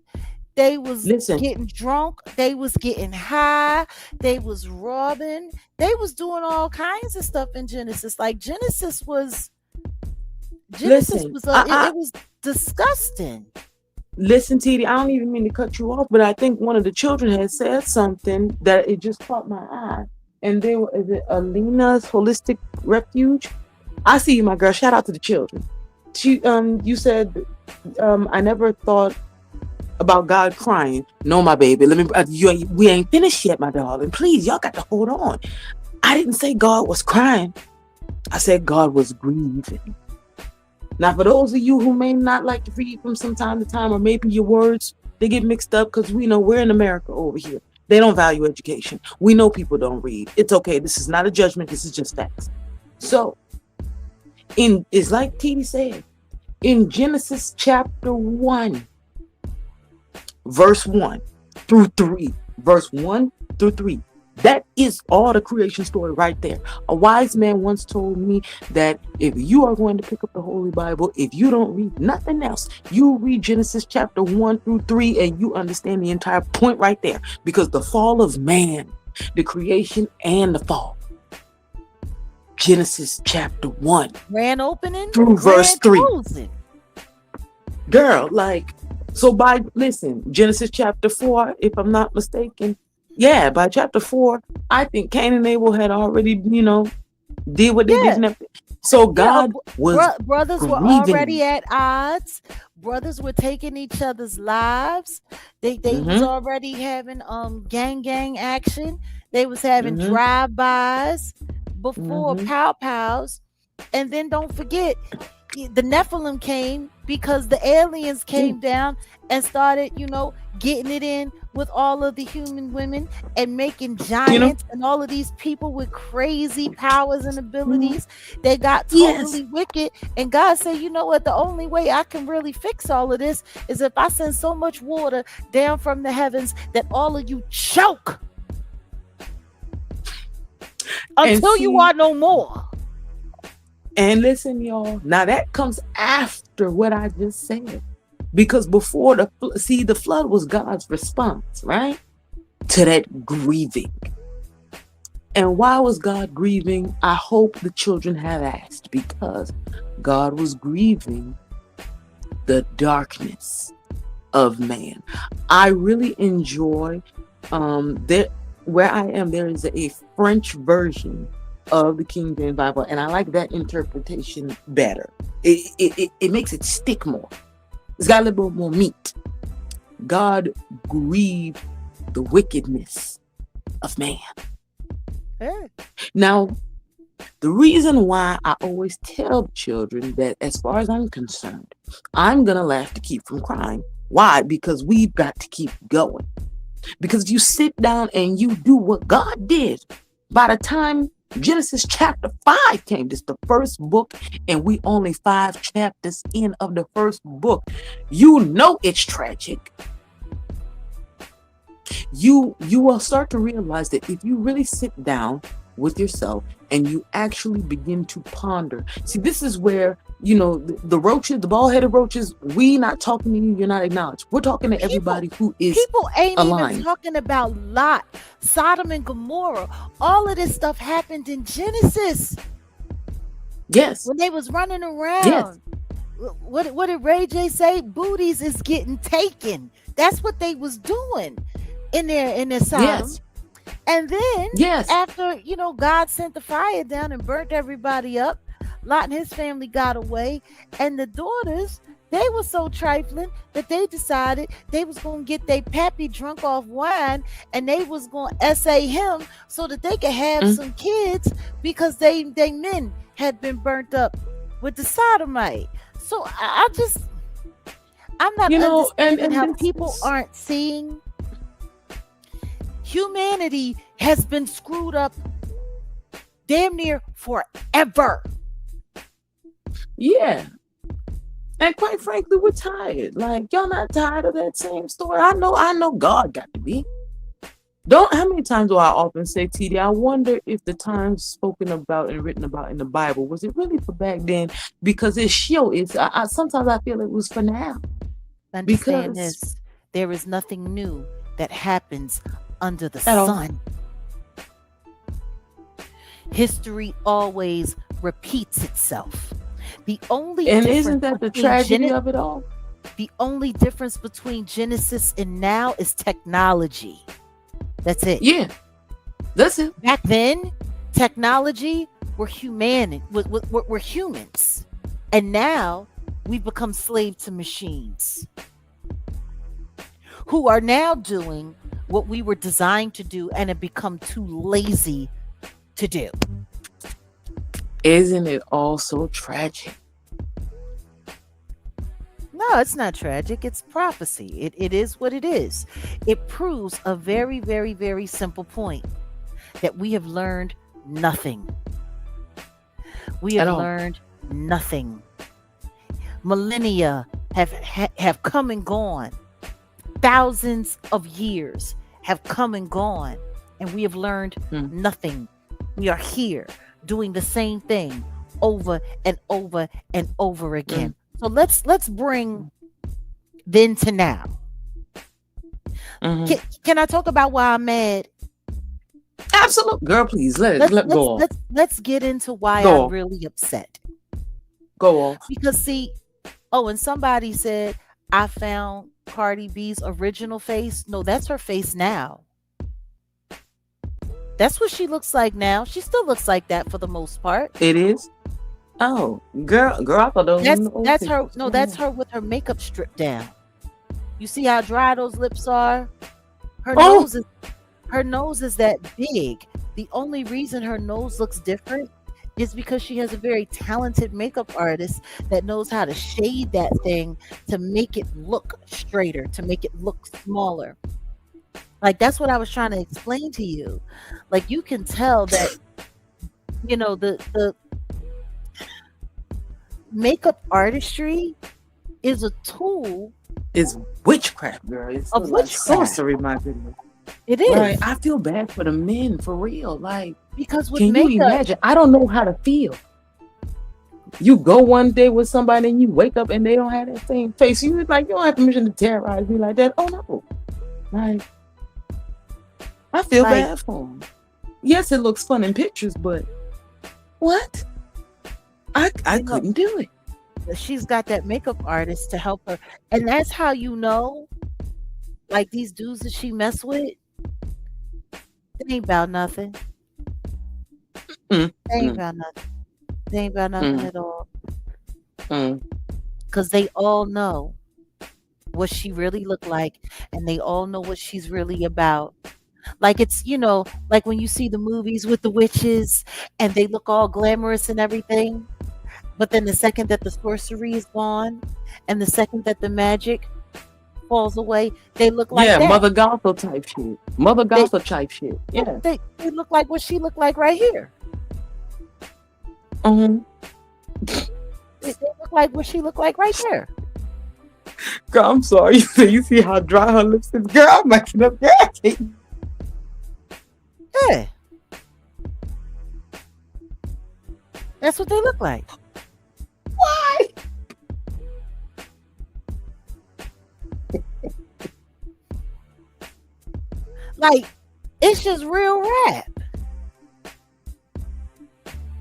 Speaker 4: They was
Speaker 2: Listen,
Speaker 4: getting drunk, they was getting high, they was robbing, they was doing all kinds of stuff in Genesis. Like Genesis was
Speaker 2: listen.
Speaker 4: it was disgusting.
Speaker 2: Listen, TD. I don't even mean to cut you off, but I think one of the children had said something that it just caught my eye, and they were, is it Alina's Holistic Refuge? I see you, my girl. Shout out to the children. You said, I never thought about God crying. No, my baby. We ain't finished yet, my darling. Please, y'all got to hold on. I didn't say God was crying. I said God was grieving. Now, for those of you who may not like to read from some time to time, or maybe your words, they get mixed up, because we know we're in America over here. They don't value education. We know people don't read. It's okay. This is not a judgment. This is just facts. So, it's like T.D. said, in Genesis chapter 1, verse 1 through 3, verse 1 through 3, that is all the creation story right there. A wise man once told me that if you are going to pick up the Holy Bible, if you don't read nothing else, you read Genesis chapter 1 through 3, and you understand the entire point right there. Because the fall of man, the creation and the fall. Genesis chapter 1
Speaker 4: Grand opening
Speaker 2: through verse 3.
Speaker 4: closing.
Speaker 2: Girl, listen, Genesis chapter 4, if I'm not mistaken. Yeah, by chapter 4, I think Cain and Abel had already, did what they did. And everything. So God was
Speaker 4: brothers
Speaker 2: grieving.
Speaker 4: were already at odds. Brothers were taking each other's lives. They was already having gang action. They was having drive-bys before pow-pows. And then don't forget, the Nephilim came because the aliens came down and started, getting it in with all of the human women and making giants and all of these people with crazy powers and abilities. They got totally wicked. And God said, you know what? The only way I can really fix all of this is if I send so much water down from the heavens that all of you choke until you are no more.
Speaker 2: And listen, y'all, now that comes after what I just said. Because before the flood was God's response, right? To that grieving. And why was God grieving? I hope the children have asked. Because God was grieving the darkness of man. I really enjoy where I am, there is a French version of the King James Bible, and I like that interpretation better. It makes it stick more. It's got a little bit more meat. God grieved the wickedness of man. Now, the reason why I always tell children that, as far as I'm concerned, I'm gonna laugh to keep from crying. Why? Because we've got to keep going. Because if you sit down and you do what God did, by the time Genesis chapter 5 came, this is the first book, and we only 5 chapters in of the first book. You know it's tragic. You will start to realize that if you really sit down with yourself and you actually begin to ponder. See, this is where, the roaches, the bald-headed roaches, we not talking to you, you're not acknowledged. We're talking to
Speaker 4: People
Speaker 2: everybody who is
Speaker 4: people ain't even
Speaker 2: aligned.
Speaker 4: talking about Lot, Sodom and Gomorrah. All of this stuff happened in Genesis
Speaker 2: Yes,
Speaker 4: when they was running
Speaker 2: yes,
Speaker 4: around. What did Ray J say? Booties is getting taken. That's what they was doing in their Sodom.
Speaker 2: yes,
Speaker 4: And then
Speaker 2: yes.
Speaker 4: after, God sent the fire down and burnt everybody up, Lot and his family got away. And the daughters, they were so trifling that they decided they was going to get their pappy drunk off wine and they was going to essay him so that they could have
Speaker 2: Mm.
Speaker 4: some kids because they men had been burnt up with the sodomite. So I'm not
Speaker 2: And
Speaker 4: understanding how
Speaker 2: this
Speaker 4: people
Speaker 2: is,
Speaker 4: aren't seeing humanity has been screwed up damn near forever.
Speaker 2: yeah. And quite frankly, we're tired. Like, y'all not tired of that same story. I know God got to be. How many times do I often say, TD, I wonder if the times spoken about and written about in the Bible, was it really for back then? Because sometimes I feel it was for now.
Speaker 4: Understand
Speaker 2: Because
Speaker 4: this. There is nothing new that happens under the
Speaker 2: at all.
Speaker 4: sun. History always repeats itself. The only
Speaker 2: And
Speaker 4: difference
Speaker 2: isn't that the
Speaker 4: between
Speaker 2: tragedy of it all?
Speaker 4: the only difference between Genesis and now is technology. That's it.
Speaker 2: Yeah, that's it.
Speaker 4: Back then, technology were we're humans, and now we've become slave to machines who are now doing what we were designed to do and have become too lazy to do.
Speaker 2: Isn't it all so tragic?
Speaker 4: No, it's not tragic. It's prophecy. It is what it is. It proves a very, very, very simple point that we have learned nothing. We
Speaker 2: At
Speaker 4: have
Speaker 2: all.
Speaker 4: learned nothing. Millennia have come and gone. Thousands of years have come and gone, and we have learned nothing. We are here doing the same thing over and over and over again. So let's bring then to now.
Speaker 2: Mhm.
Speaker 4: Can I talk about why I'm mad?
Speaker 2: Absolutely. Girl, please, let go off.
Speaker 4: Let's get into why
Speaker 2: Go
Speaker 4: I'm
Speaker 2: off.
Speaker 4: really upset.
Speaker 2: Go off.
Speaker 4: Because see, and somebody said I found Cardi B's original face. No, that's her face now. That's what she looks like now. She still looks like that for the most part.
Speaker 2: It is? Oh, girl, I thought that was
Speaker 4: That's her. No, that's her with her makeup stripped down. You see how dry those lips are? Her
Speaker 2: Oh.
Speaker 4: nose is that big. The only reason her nose looks different is because she has a very talented makeup artist that knows how to shade that thing to make it look straighter, to make it look smaller. Like, that's what I was trying to explain to you. Like, you can tell that, the makeup artistry is a tool
Speaker 2: It's witchcraft, girl. It's
Speaker 4: of
Speaker 2: like
Speaker 4: witchcraft.
Speaker 2: sorcery, my goodness.
Speaker 4: It is.
Speaker 2: Like, I feel bad for the men, for real. Like,
Speaker 4: Because with
Speaker 2: can you
Speaker 4: makeup,
Speaker 2: imagine? I don't know how to feel. You go one day with somebody and you wake up and they don't have that same face. You don't have permission to terrorize me like that. Oh no. Like, I feel
Speaker 4: Like-
Speaker 2: bad for them. Yes, it looks fun in pictures, but what? I couldn't do it.
Speaker 4: she's got that makeup artist to help her. And that's how like these dudes that she mess with, they ain't about nothing.
Speaker 2: Mm,
Speaker 4: They ain't about nothing. They ain't about nothing at all.
Speaker 2: mm.
Speaker 4: Because they all know what she really looked like, and they all know what she's really about. Like, it's, like when you see the movies with the witches and they look all glamorous and everything, but then the second that the sorcery is gone and the second that the magic falls away, they look like that.
Speaker 2: Mother Gothel type shit. Mother Gothel type shit. Yeah.
Speaker 4: They look like what she looked like right here.
Speaker 2: Mm-hmm.
Speaker 4: They look like what she looked like right there.
Speaker 2: Girl, I'm sorry. You see how dry her lips is? Girl, I'm messing up. Girl, I can't.
Speaker 4: Yeah, that's what they look like.
Speaker 2: Why?
Speaker 4: Like, it's just real rap.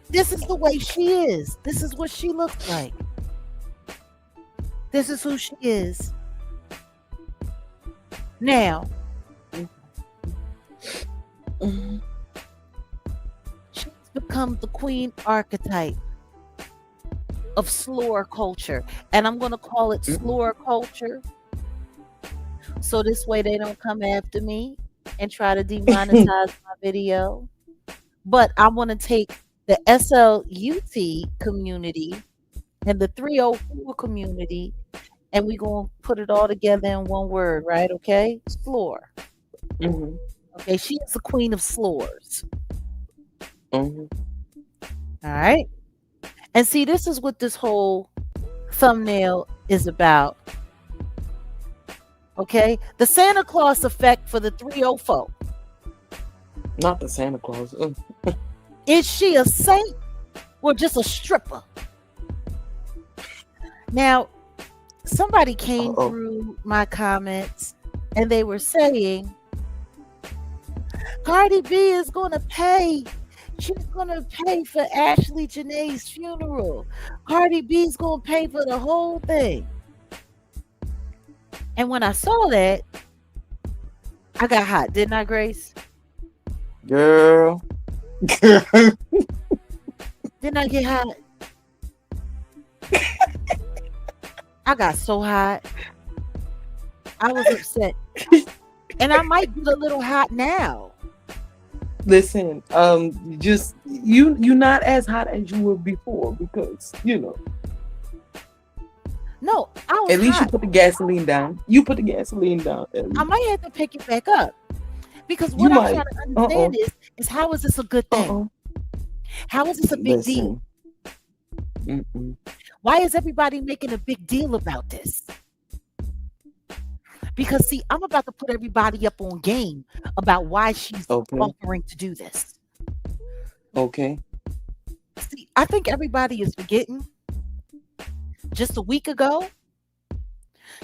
Speaker 4: This is the way she is. This is what she looks like. This is who she is. Now, she's become the queen archetype of slur culture. And I'm going to call it slur culture. So this way they don't come after me and try to demonetize my video. But I want to take the SLUT community and the 304 community, and we're going to put it all together in one word, right? Okay? Slur. Okay, she is the queen of slurs. All right? And see, this is what this whole thumbnail is about. Okay? The Santa Claus effect for the 304.
Speaker 2: Not the Santa Claus.
Speaker 4: Is she a saint or just a stripper? Now, somebody came through my comments and they were saying, Cardi B is going to pay. She's going to pay for Ashley Jana's funeral. Cardi B is going to pay for the whole thing. And when I saw that, I got hot, didn't I, Grace?
Speaker 2: Girl.
Speaker 4: Didn't I get hot? I got so hot. I was upset. And I might be a little hot now.
Speaker 2: Listen, just you're not as hot as you were before because
Speaker 4: No, I was
Speaker 2: at least
Speaker 4: hot.
Speaker 2: you put the gasoline down. You put the gasoline down.
Speaker 4: I might have to pick it back up. Because what I'm trying to understand is how is this a good thing? How is this a big deal? Why is everybody making a big deal about this? Because see, I'm about to put everybody up on game about why she's offering to do this.
Speaker 2: Okay.
Speaker 4: See, I think everybody is forgetting. Just a week ago,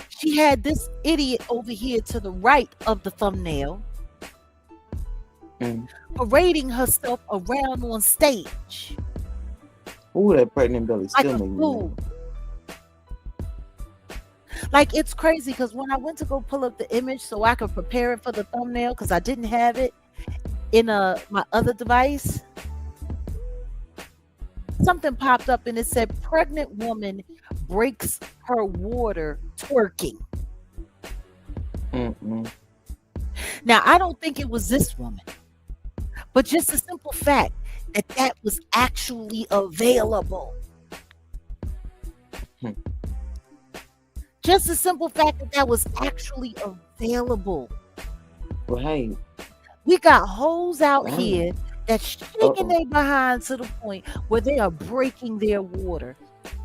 Speaker 4: she had this idiot over here to the right of the thumbnail parading herself around on stage.
Speaker 2: Ooh, that pregnant belly
Speaker 4: Like
Speaker 2: still
Speaker 4: a
Speaker 2: making
Speaker 4: fool. Like, it's crazy because when I went to go pull up the image so I could prepare it for the thumbnail because I didn't have it in my other device, something popped up and it said pregnant woman breaks her water twerking. Now, I don't think it was this woman, but just the simple fact that that was actually available. Just the simple fact that that was actually available.
Speaker 2: Right.
Speaker 4: We got hoes out here that's shaking their behind to the point where they are breaking their water.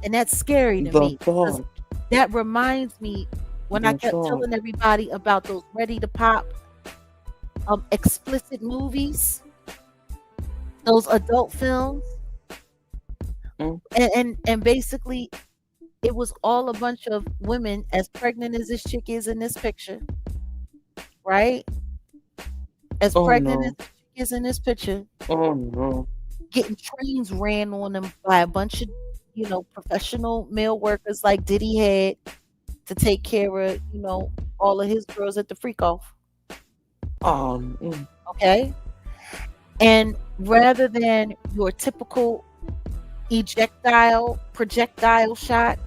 Speaker 4: And that's scary to me. Because that reminds me when I kept telling everybody about those ready to pop explicit movies, those adult films. And basically it was all a bunch of women as pregnant as this chick is in this picture, right? As pregnant as this chick is in this picture.
Speaker 2: Oh no.
Speaker 4: Getting trains ran on them by a bunch of, professional male workers like Diddy had to take care of, all of his girls at the freak off. Okay? And rather than your typical projectile shot,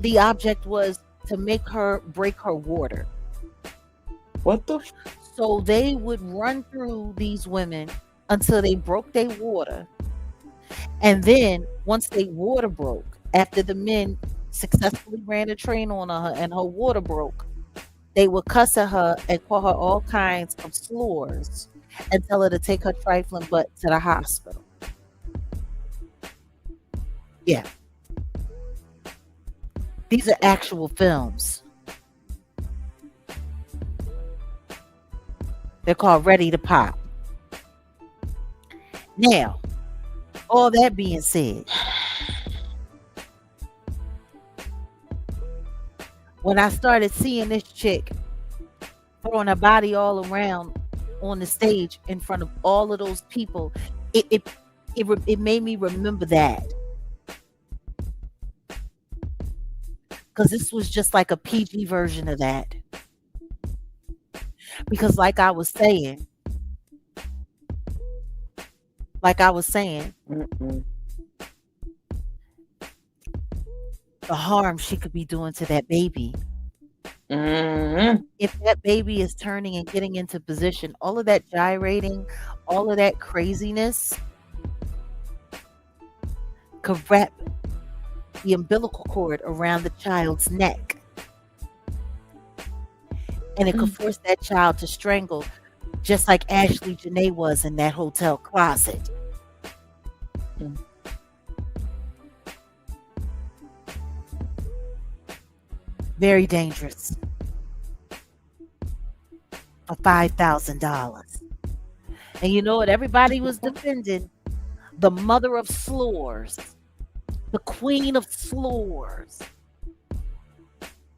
Speaker 4: the object was to make her break her water.
Speaker 2: What the?
Speaker 4: So they would run through these women until they broke their water. And then once they water broke, after the men successfully ran a train on her and her water broke, they would cuss at her and call her all kinds of slurs and tell her to take her trifling butt to the hospital. Yeah. These are actual films. They're called Ready to Pop. Now, all that being said, when I started seeing this chick throwing her body all around on the stage in front of all of those people, it made me remember that, because this was just like a PG version of that. Because like I was saying,
Speaker 2: Mm-mm.
Speaker 4: the harm she could be doing to that baby.
Speaker 2: Mm-mm.
Speaker 4: If that baby is turning and getting into position, all of that gyrating, all of that craziness could wrap the umbilical cord around the child's neck. And it could force that child to strangle, just like Ashley Jana was in that hotel closet.
Speaker 2: Mm.
Speaker 4: Very dangerous. For $5,000. And you know what? Everybody was defending the mother of slurs, the queen of slurs,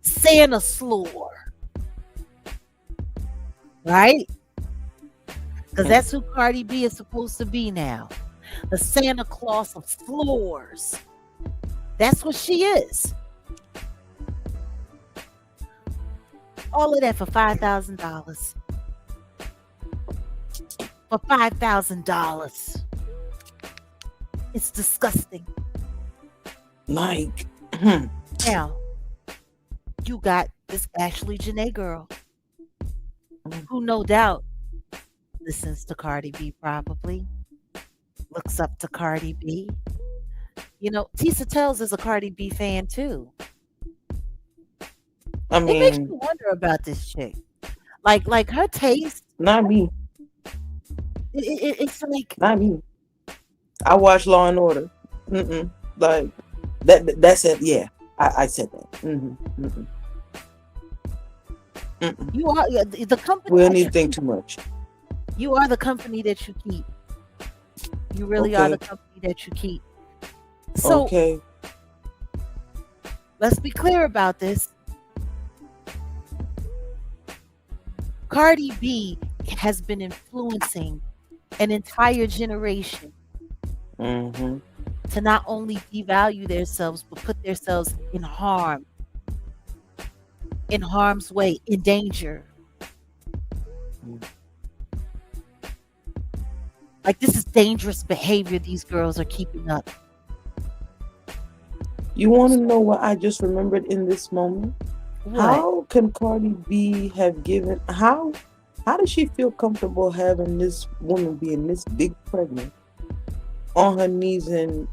Speaker 4: Santa slur. Right? Because that's who Cardi B is supposed to be now. The Santa Claus of slurs. That's what she is. All of that for $5,000. For $5,000. It's disgusting.
Speaker 2: Like,
Speaker 4: Now, you got this Ashley Jana girl who no doubt listens to Cardi B, probably looks up to Cardi B. You know, Tisa Tells is a Cardi B fan too.
Speaker 2: I
Speaker 4: It makes
Speaker 2: mean,
Speaker 4: you wonder about this chick. Like her taste,
Speaker 2: not me.
Speaker 4: it's like,
Speaker 2: Not me. I watch Law and Order. Mm-mm. Like that's it. Yeah, I said that. Mm-hmm. Mm-mm. Mm-mm.
Speaker 4: you are the company
Speaker 2: We don't
Speaker 4: that
Speaker 2: need to think too much.
Speaker 4: you are the company that you keep. You really are the
Speaker 2: Okay.
Speaker 4: company that you keep. So
Speaker 2: Okay.
Speaker 4: let's be clear about this. Cardi B has been influencing an entire generation
Speaker 2: Mm-hmm.
Speaker 4: to not only devalue themselves, but put themselves in harm's way, in danger. Like, this is dangerous behavior these girls are keeping up.
Speaker 2: You want to know what I just remembered in this moment?
Speaker 4: What?
Speaker 2: How can Cardi B have given how does she feel comfortable having this woman being this big pregnant on her knees and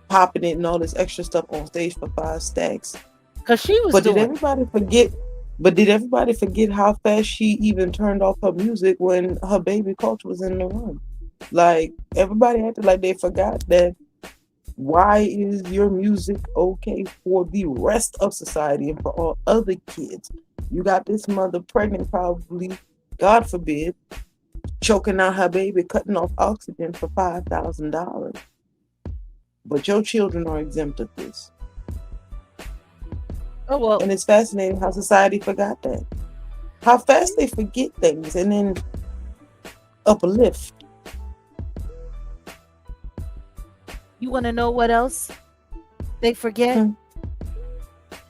Speaker 2: popping it and all this extra stuff on stage for 5 stacks?
Speaker 4: Because she was
Speaker 2: But did
Speaker 4: doing it.
Speaker 2: everybody forget? But did everybody forget how fast she even turned off her music when her baby coach was in the room? Like, everybody acted like they forgot that. Why is your music okay for the rest of society and for all other kids? You got this mother pregnant, probably, God forbid, choking out her baby, cutting off oxygen for $5,000. But your children are exempt of this.
Speaker 4: Oh, well,
Speaker 2: And it's fascinating how society forgot that. How fast they forget things and then uplift.
Speaker 4: you want to know what else they forget?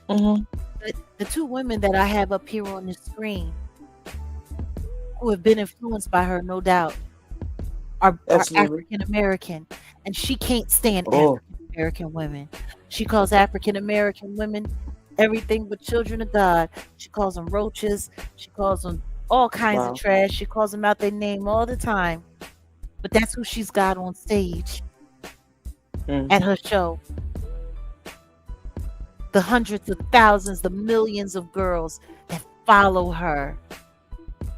Speaker 2: Mm-hmm.
Speaker 4: The two women that I have up here on the screen who have been influenced by her, no doubt, are
Speaker 2: Absolutely.
Speaker 4: African American, and she can't stand
Speaker 2: Oh.
Speaker 4: African American women. She calls African American women everything but children of God. She calls them roaches. She calls them all kinds
Speaker 2: Wow.
Speaker 4: of trash. She calls them out their name all the time. But that's who she's got on stage at her show. The hundreds of thousands, the millions of girls that follow her,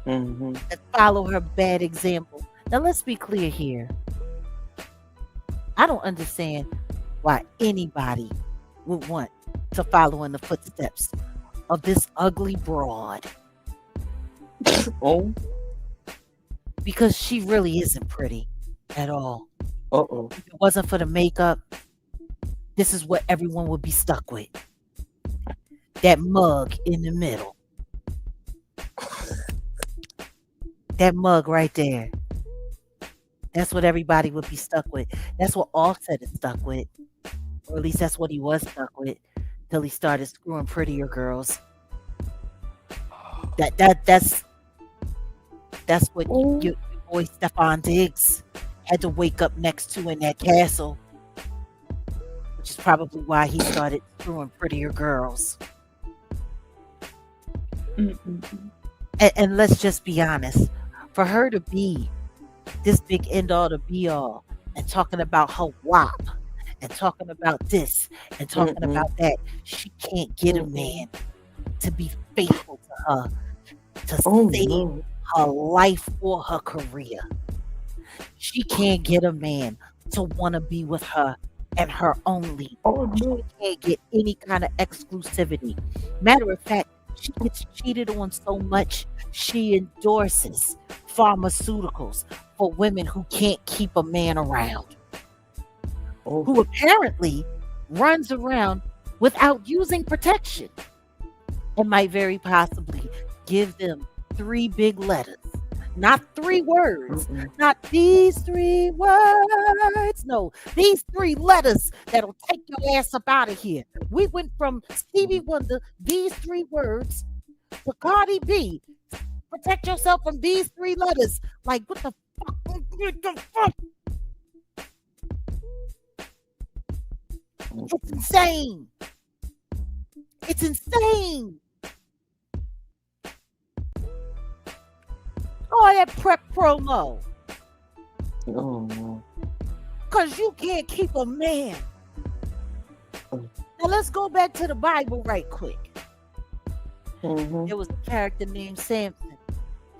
Speaker 2: Mm-hmm.
Speaker 4: that follow her bad example. Now, let's be clear here. I don't understand why anybody would want to follow in the footsteps of this ugly broad
Speaker 2: Oh,
Speaker 4: because she really isn't pretty at all.
Speaker 2: uh-oh.
Speaker 4: If it wasn't for the makeup, this is what everyone would be stuck with. That mug in the middle. That mug right there. That's what everybody would be stuck with. That's what Offset is stuck with. Or at least that's what he was stuck with till he started screwing prettier girls. That's what
Speaker 2: Oh,
Speaker 4: your boy Stephon Diggs had to wake up next to in that castle, which is probably why he started screwing prettier girls.
Speaker 2: mm-mm.
Speaker 4: And let's just be honest, for her to be this big end all to be all and talking about her WAP and talking about this and talking
Speaker 2: Mm-mm.
Speaker 4: about that, she can't get a
Speaker 2: Mm-mm.
Speaker 4: man to be faithful to her, to
Speaker 2: Oh,
Speaker 4: save
Speaker 2: no.
Speaker 4: her life or her career. She can't get a man to want to be with her and her only.
Speaker 2: Oh,
Speaker 4: She
Speaker 2: no.
Speaker 4: can't get any kind of exclusivity. Matter of fact, she gets cheated on so much, she endorses pharmaceuticals for women who can't keep a man around,
Speaker 2: Oh,
Speaker 4: who apparently runs around without using protection and might very possibly give them 3 big letters. Not 3 words,
Speaker 2: mm-mm.
Speaker 4: not these 3 words. No, these 3 letters that'll take your ass up out of here. We went from Stevie Wonder, these 3 words, to Cardi B. Protect yourself from these 3 letters. Like, what the fuck? What the fuck? It's insane. It's insane. All that prep promo.
Speaker 2: Oh, no.
Speaker 4: Because you can't keep a man. Now let's go back to the Bible right quick.
Speaker 2: Mm-hmm.
Speaker 4: There was a character named Samson.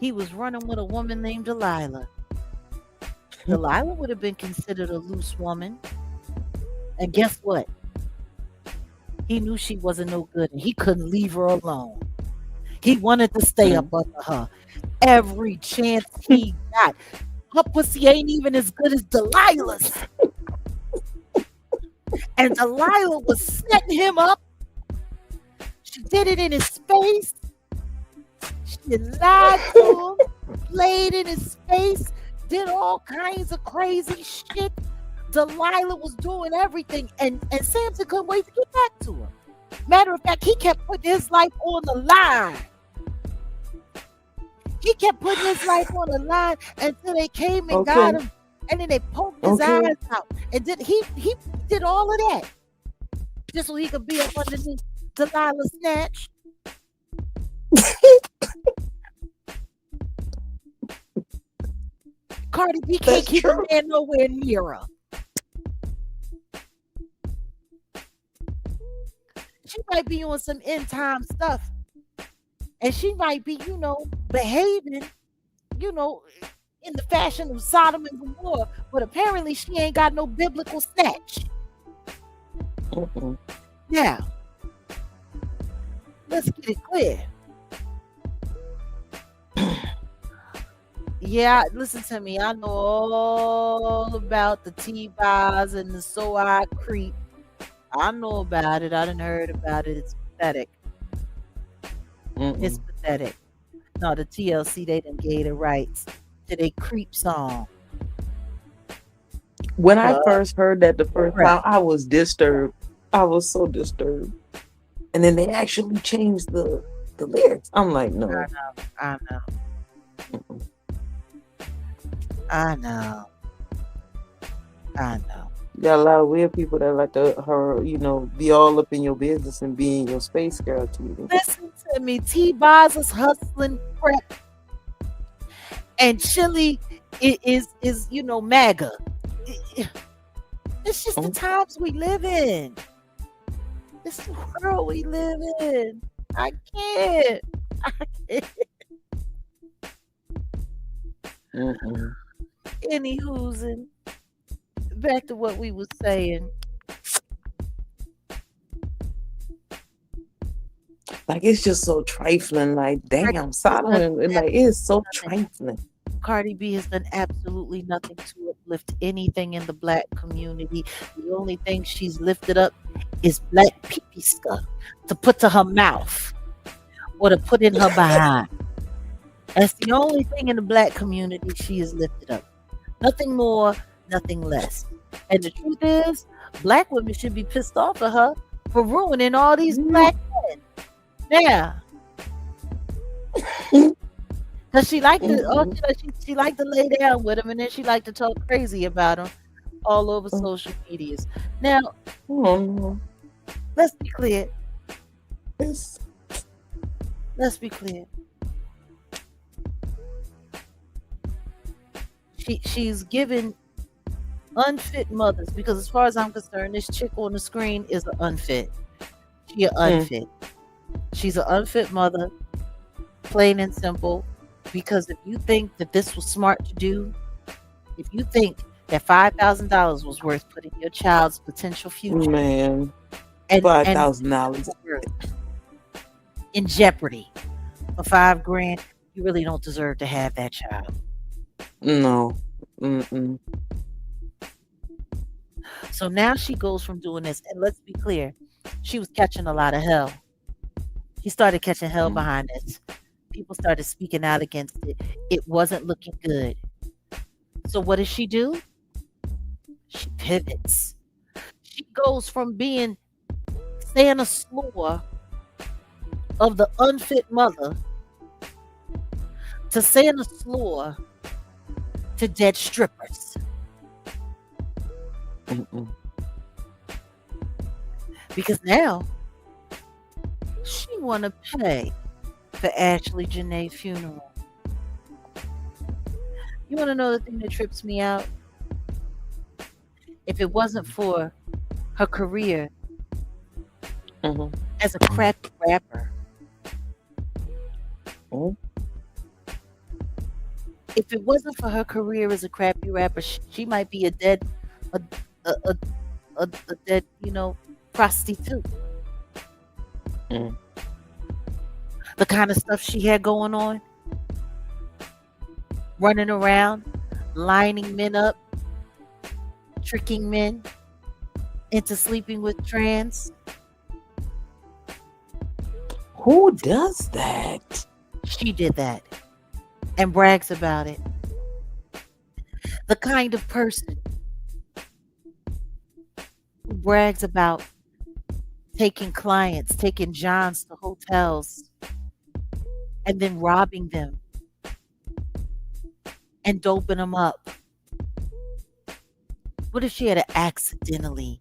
Speaker 4: He was running with a woman named Delilah. Delilah would have been considered a loose woman. And guess what? He knew she wasn't no good and he couldn't leave her alone. He wanted to stay up under her every chance he got. Her pussy ain't even as good as Delilah's. And Delilah was setting him up. She did it in his face. She lied to him, played in his face, did all kinds of crazy shit. Delilah was doing everything, and Samson couldn't wait to get back to her. Matter of fact, he kept putting his life on the line. He kept putting his life on the line until they came and got him, and then they poked his eyes out, and he did all of that just so he could be up underneath Delilah's snatch. Cardi B can't keep a man nowhere near her. She might be on some end time stuff, and she might be, behaving, in the fashion of Sodom and Gomorrah, but apparently she ain't got no biblical snatch. Now, let's get it clear. Yeah, listen to me. I know all about the T-Bars and the So I Creep. I know about it. I done heard about it. It's pathetic. It's pathetic. No, the TLC, they done gave the rights to their Creep song.
Speaker 2: When I first heard that the first time, I was disturbed. I was so disturbed. And then they actually changed the lyrics. I'm like, no.
Speaker 4: I know.
Speaker 2: You got a lot of weird people that like to be all up in your business and be in your space, girl, too.
Speaker 4: Listen to me. T-Boz is hustling prep. And Chili is MAGA. It's just the times we live in. It's the world we live in. I can't. Anywho's back to what we was saying.
Speaker 2: Like it's just so trifling. Like
Speaker 4: Cardi
Speaker 2: damn,
Speaker 4: B has done
Speaker 2: Sana, like it's so
Speaker 4: absolutely nothing.
Speaker 2: trifling.
Speaker 4: Cardi B has done absolutely nothing to uplift anything in the black community. The only thing she's lifted up is black pee stuff to put to her mouth or to put in her behind. That's the only thing in the black community she is lifted up. Nothing more, nothing less. And the truth is, black women should be pissed off at her for ruining all these black men. Yeah. Cause she liked to, she liked to lay down with him, and then she liked to talk crazy about him all over social medias. Now, let's be clear. Let's be clear. She's given unfit mothers, because as far as I'm concerned, this chick on the screen is an unfit. She an unfit. She's an unfit mother, plain and simple. Because if you think that this was smart to do, if you think that $5,000 was worth putting your child's potential future,
Speaker 2: man,
Speaker 4: and
Speaker 2: $5,000
Speaker 4: in jeopardy for $5,000, you really don't deserve to have that child.
Speaker 2: No.
Speaker 4: So now she goes from doing this, and let's be clear, she was catching a lot of hell. She started catching hell behind this. People started speaking out against it. It wasn't looking good. So what does she do? She pivots. She goes from being Santa Slore of the unfit mother to Santa Slore to dead strippers. Because now she want to pay for Ashley Jana's funeral. You want to know the thing that trips me out? If it wasn't for her career as a crappy rapper, if it wasn't for her career as a crappy rapper, she might be a dead, prostitute. The kind of stuff she had going on, running around, lining men up, tricking men into sleeping with trans.
Speaker 2: Who does that?
Speaker 4: She did that and brags about it. The kind of person who brags about taking clients, taking Johns to hotels, and then robbing them and doping them up. What if she had accidentally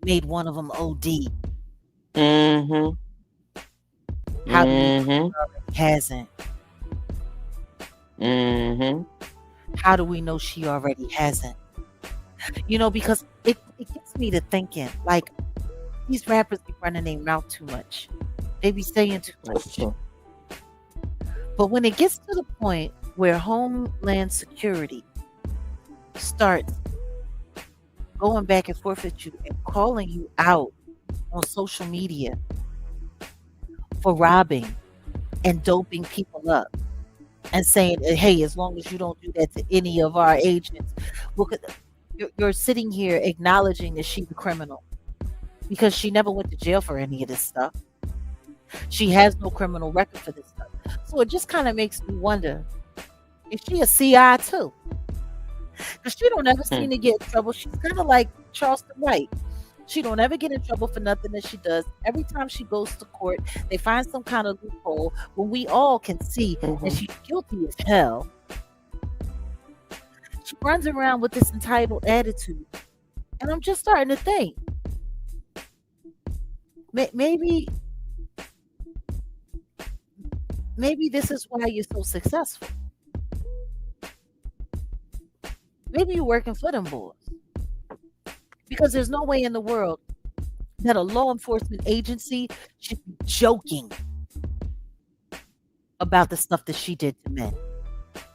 Speaker 4: made one of them OD? How do we know she already hasn't? How do we know she already hasn't? Because it gets me to thinking, like, these rappers be running their mouth too much. They be saying too much. But when it gets to the point where Homeland Security starts going back and forth with you and calling you out on social media for robbing and doping people up and saying, hey, as long as you don't do that to any of our agents, you're sitting here acknowledging that she's a criminal because she never went to jail for any of this stuff. She has no criminal record for this stuff. So it just kind of makes me wonder, is she a CI too? Because she don't ever seem to get in trouble. She's kind of like Charleston White. She don't ever get in trouble for nothing that she does. Every time she goes to court, they find some kind of loophole when we all can see that she's guilty as hell. She runs around with this entitled attitude. And I'm just starting to think, maybe this is why you're so successful. Maybe you're working for them boys. Because there's no way in the world that a law enforcement agency should be joking about the stuff that she did to men.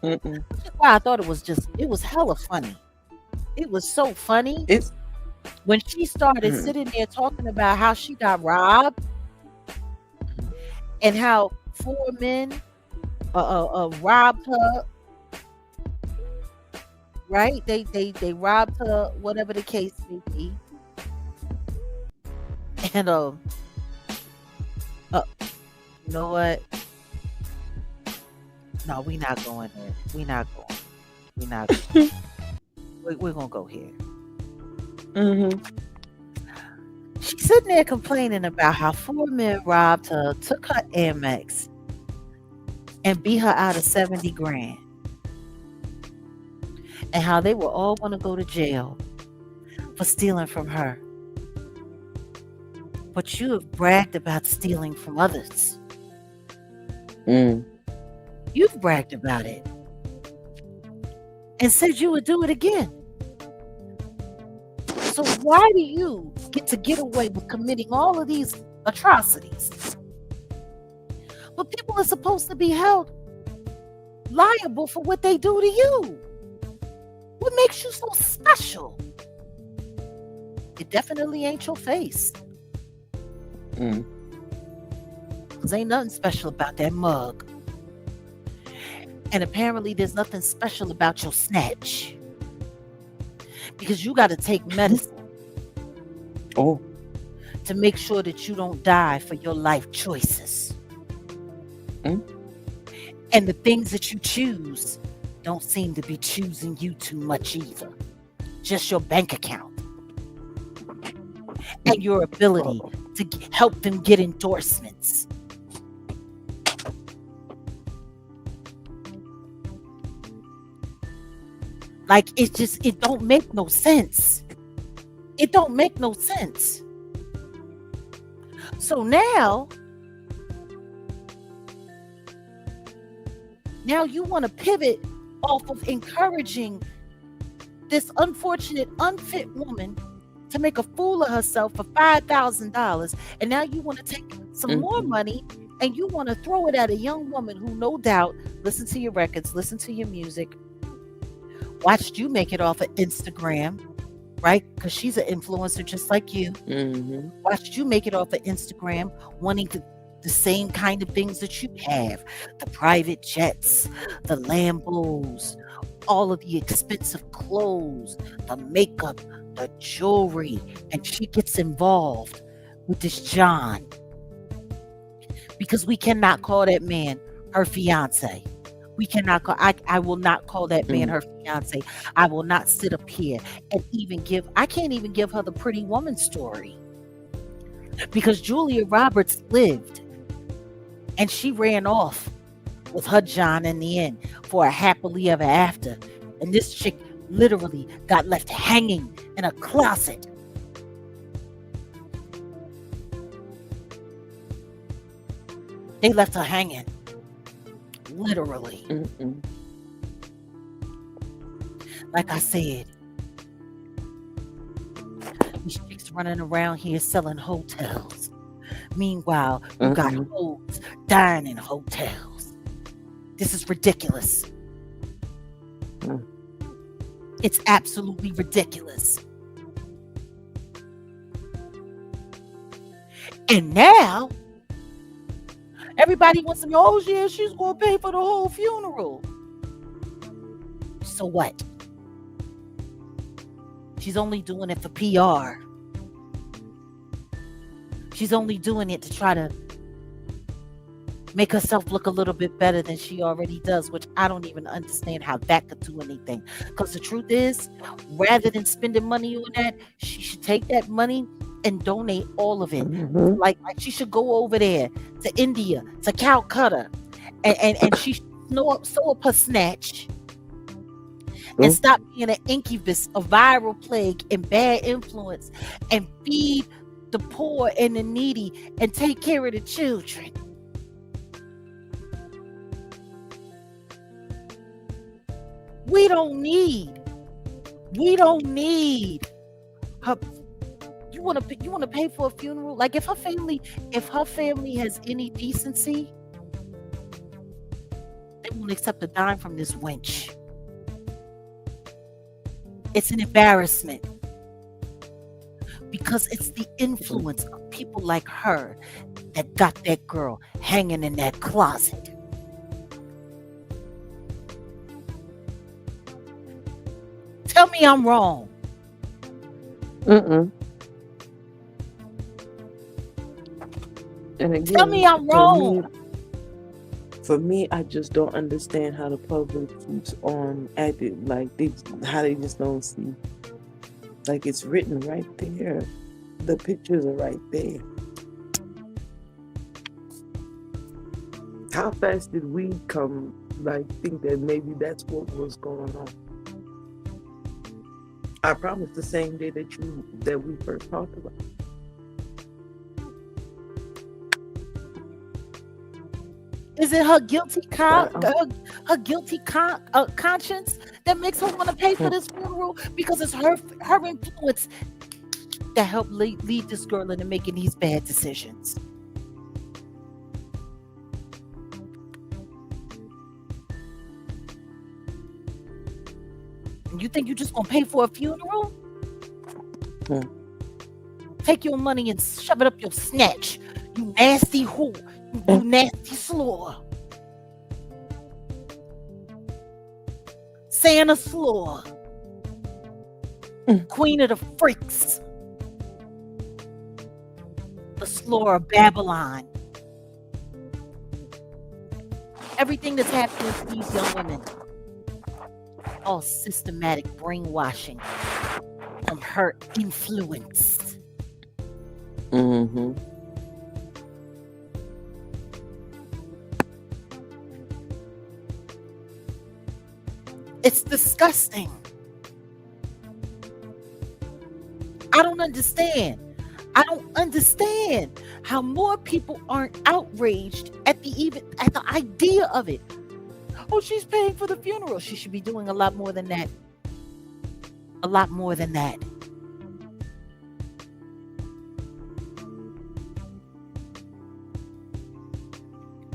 Speaker 4: Which is why I thought it was hella funny. It was so funny. When she started sitting there talking about how she got robbed and how four men robbed her, right? They robbed her, whatever the case may be. And uh you know what? No, we not going there. We not going. We not going. We're gonna go here.
Speaker 2: Mm-hmm.
Speaker 4: She's sitting there complaining about how four men robbed her, took her Amex, and beat her out of 70 grand. And how they were all gonna go to jail for stealing from her. But you have bragged about stealing from others.
Speaker 2: Mm.
Speaker 4: You've bragged about it and said you would do it again. So why do you get away with committing all of these atrocities? But people are supposed to be held liable for what they do to you. What makes you so special? It definitely ain't your face.
Speaker 2: Mm.
Speaker 4: Because ain't nothing special about that mug. And apparently there's nothing special about your snatch. Because you got to take medicine
Speaker 2: Oh.
Speaker 4: to make sure that you don't die for your life choices.
Speaker 2: Mm.
Speaker 4: And the things that you choose don't seem to be choosing you too much either. Just your bank account. And your ability to help them get endorsements. Like, it don't make no sense. It don't make no sense. So now you want to pivot off of encouraging this unfortunate, unfit woman to make a fool of herself for $5,000. And now you want to take some more money and you want to throw it at a young woman who no doubt listened to your records, listened to your music, watched you make it off of Instagram, right? Because she's an influencer just like you.
Speaker 2: Mm-hmm.
Speaker 4: Watched you make it off of Instagram, wanting the same kind of things that you have. The private jets, the Lambos, all of the expensive clothes, the makeup, the jewelry. And she gets involved with this John. Because we cannot call that man her fiance. We cannot call, I will not call that man her fiance. I will not sit up here and I can't even give her the pretty woman story. Because Julia Roberts lived and she ran off with her John in the end for a happily ever after. And this chick literally got left hanging in a closet. They left her hanging. Literally.
Speaker 2: Mm-mm.
Speaker 4: Like I said, these chicks running around here selling hotels. Meanwhile, you got hoes dying in hotels. This is ridiculous. It's absolutely ridiculous. And now, everybody wants to know, oh yeah, she's going to pay for the whole funeral. So what? She's only doing it for PR. She's only doing it to try to make herself look a little bit better than she already does, which I don't even understand how that could do anything. Because the truth is, rather than spending money on that, she should take that money and donate all of it. Like she should go over there to India, to Calcutta, and she should sew up her snatch and stop being an incubus, a viral plague, and bad influence, and feed the poor and the needy and take care of the children. We don't need her. You want to pay for a funeral? Like if her family has any decency, they won't accept a dime from this wench. It's an embarrassment. because it's the influence of people like her that got that girl hanging in that closet. Tell me I'm wrong.
Speaker 2: Mm-mm. And
Speaker 4: Tell me
Speaker 2: again,
Speaker 4: I'm wrong.
Speaker 2: for me, I just don't understand how the public keeps on acting like how they just don't see. Like it's written right there. The pictures are right there. How fast did we come, like, think that maybe that's what was going on? I promise the same day that we first talked about.
Speaker 4: Is it her guilty
Speaker 2: But
Speaker 4: conscience that makes her want to pay for this funeral? Because it's her influence that helped lead this girl into making these bad decisions. And you think you just gonna pay for a funeral? Take your money and shove it up your snatch, you nasty whore, you nasty slore. Santa slore. Queen of the freaks. The slore of Babylon. Everything that's happening to these young women, all systematic brainwashing from her influence.
Speaker 2: Mm-hmm.
Speaker 4: It's disgusting. I don't understand. I don't understand how more people aren't outraged at the idea of it. Oh, she's paying for the funeral. She should be doing a lot more than that. A lot more than that.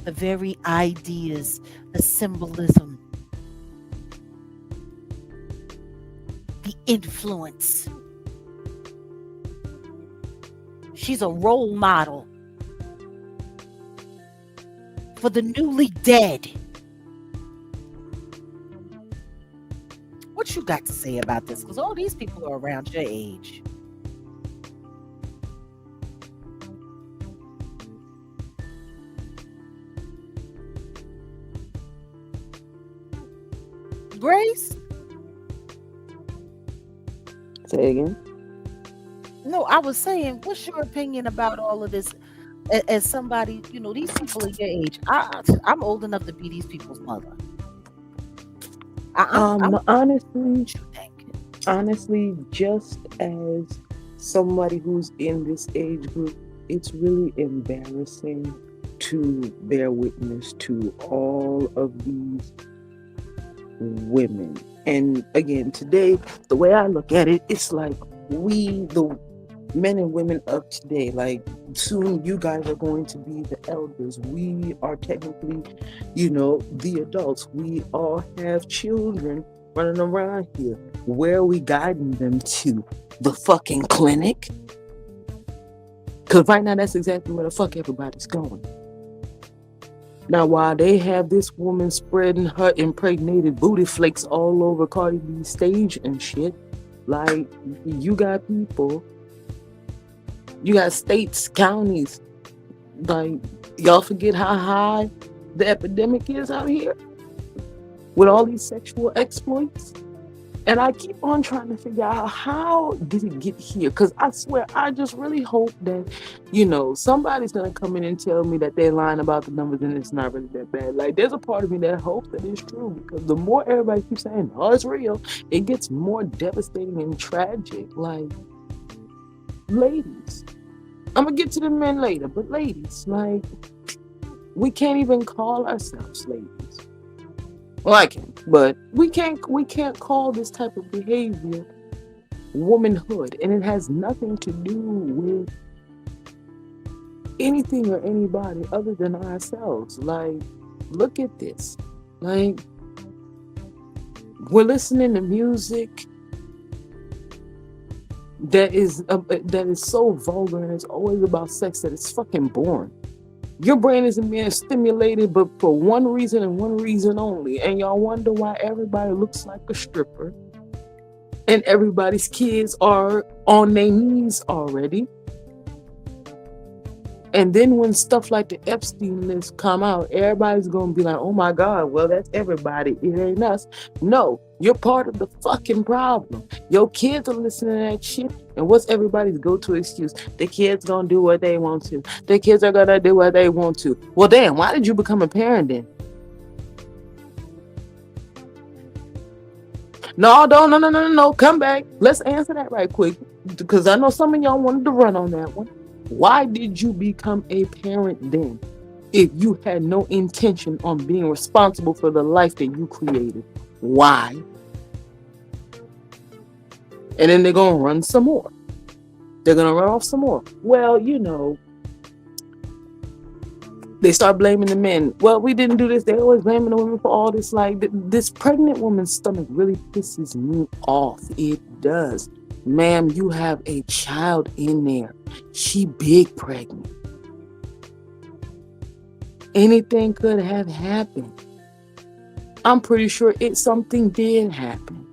Speaker 4: The very ideas, the symbolism, the influence. She's a role model for the newly dead. What you got to say about this? Because all these people are around your age. Grace?
Speaker 2: Say again.
Speaker 4: No, I was saying, what's your opinion about all of this? As somebody, these people are your age. I'm old enough to be these people's mother.
Speaker 2: Honestly,
Speaker 4: What you think?
Speaker 2: honestly, just as somebody who's in this age group, it's really embarrassing to bear witness to all of these women. And again, today, the way I look at it, it's like the men and women of today, like soon you guys are going to be the elders. We are technically, the adults. We all have children running around here. Where are we guiding them to? The fucking clinic? Because right now, that's exactly where the fuck everybody's going. Now, while they have this woman spreading her impregnated booty flakes all over Cardi B's stage and shit, like, you got people, you got states, counties, like, y'all forget how high the epidemic is out here with all these sexual exploits? And I keep on trying to figure out, how did it get here? Because I swear, I just really hope that, somebody's going to come in and tell me that they're lying about the numbers and it's not really that bad. Like, there's a part of me that hopes that it's true, because the more everybody keeps saying, oh, it's real, it gets more devastating and tragic. Like, ladies, I'm going to get to the men later, but ladies, like, we can't even call ourselves ladies. Well, I can, but we can't call this type of behavior womanhood, and it has nothing to do with anything or anybody other than ourselves. Like, look at this. Like, we're listening to music that is so vulgar and it's always about sex that it's fucking boring. Your brain isn't being stimulated but for one reason and one reason only. And y'all wonder why everybody looks like a stripper and everybody's kids are on their knees already. And then when stuff like the Epstein list come out, everybody's gonna be like, "Oh my God, well that's everybody. It ain't us." No, you're part of the fucking problem. Your kids are listening to that shit, and what's everybody's go-to excuse? The kids gonna do what they want to. The kids are gonna do what they want to. Well, damn, why did you become a parent then? No, don't, no. Come back. Let's answer that right quick, because I know some of y'all wanted to run on that one. Why did you become a parent then, if you had no intention on being responsible for the life that you created? Why? And then they're going to run some more. They're going to run off some more. Well, they start blaming the men. Well, we didn't do this. They're always blaming the women for all this. Like, this pregnant woman's stomach really pisses me off. It does. Ma'am, you have a child in there. She big pregnant. Anything could have happened. I'm pretty sure something did happen.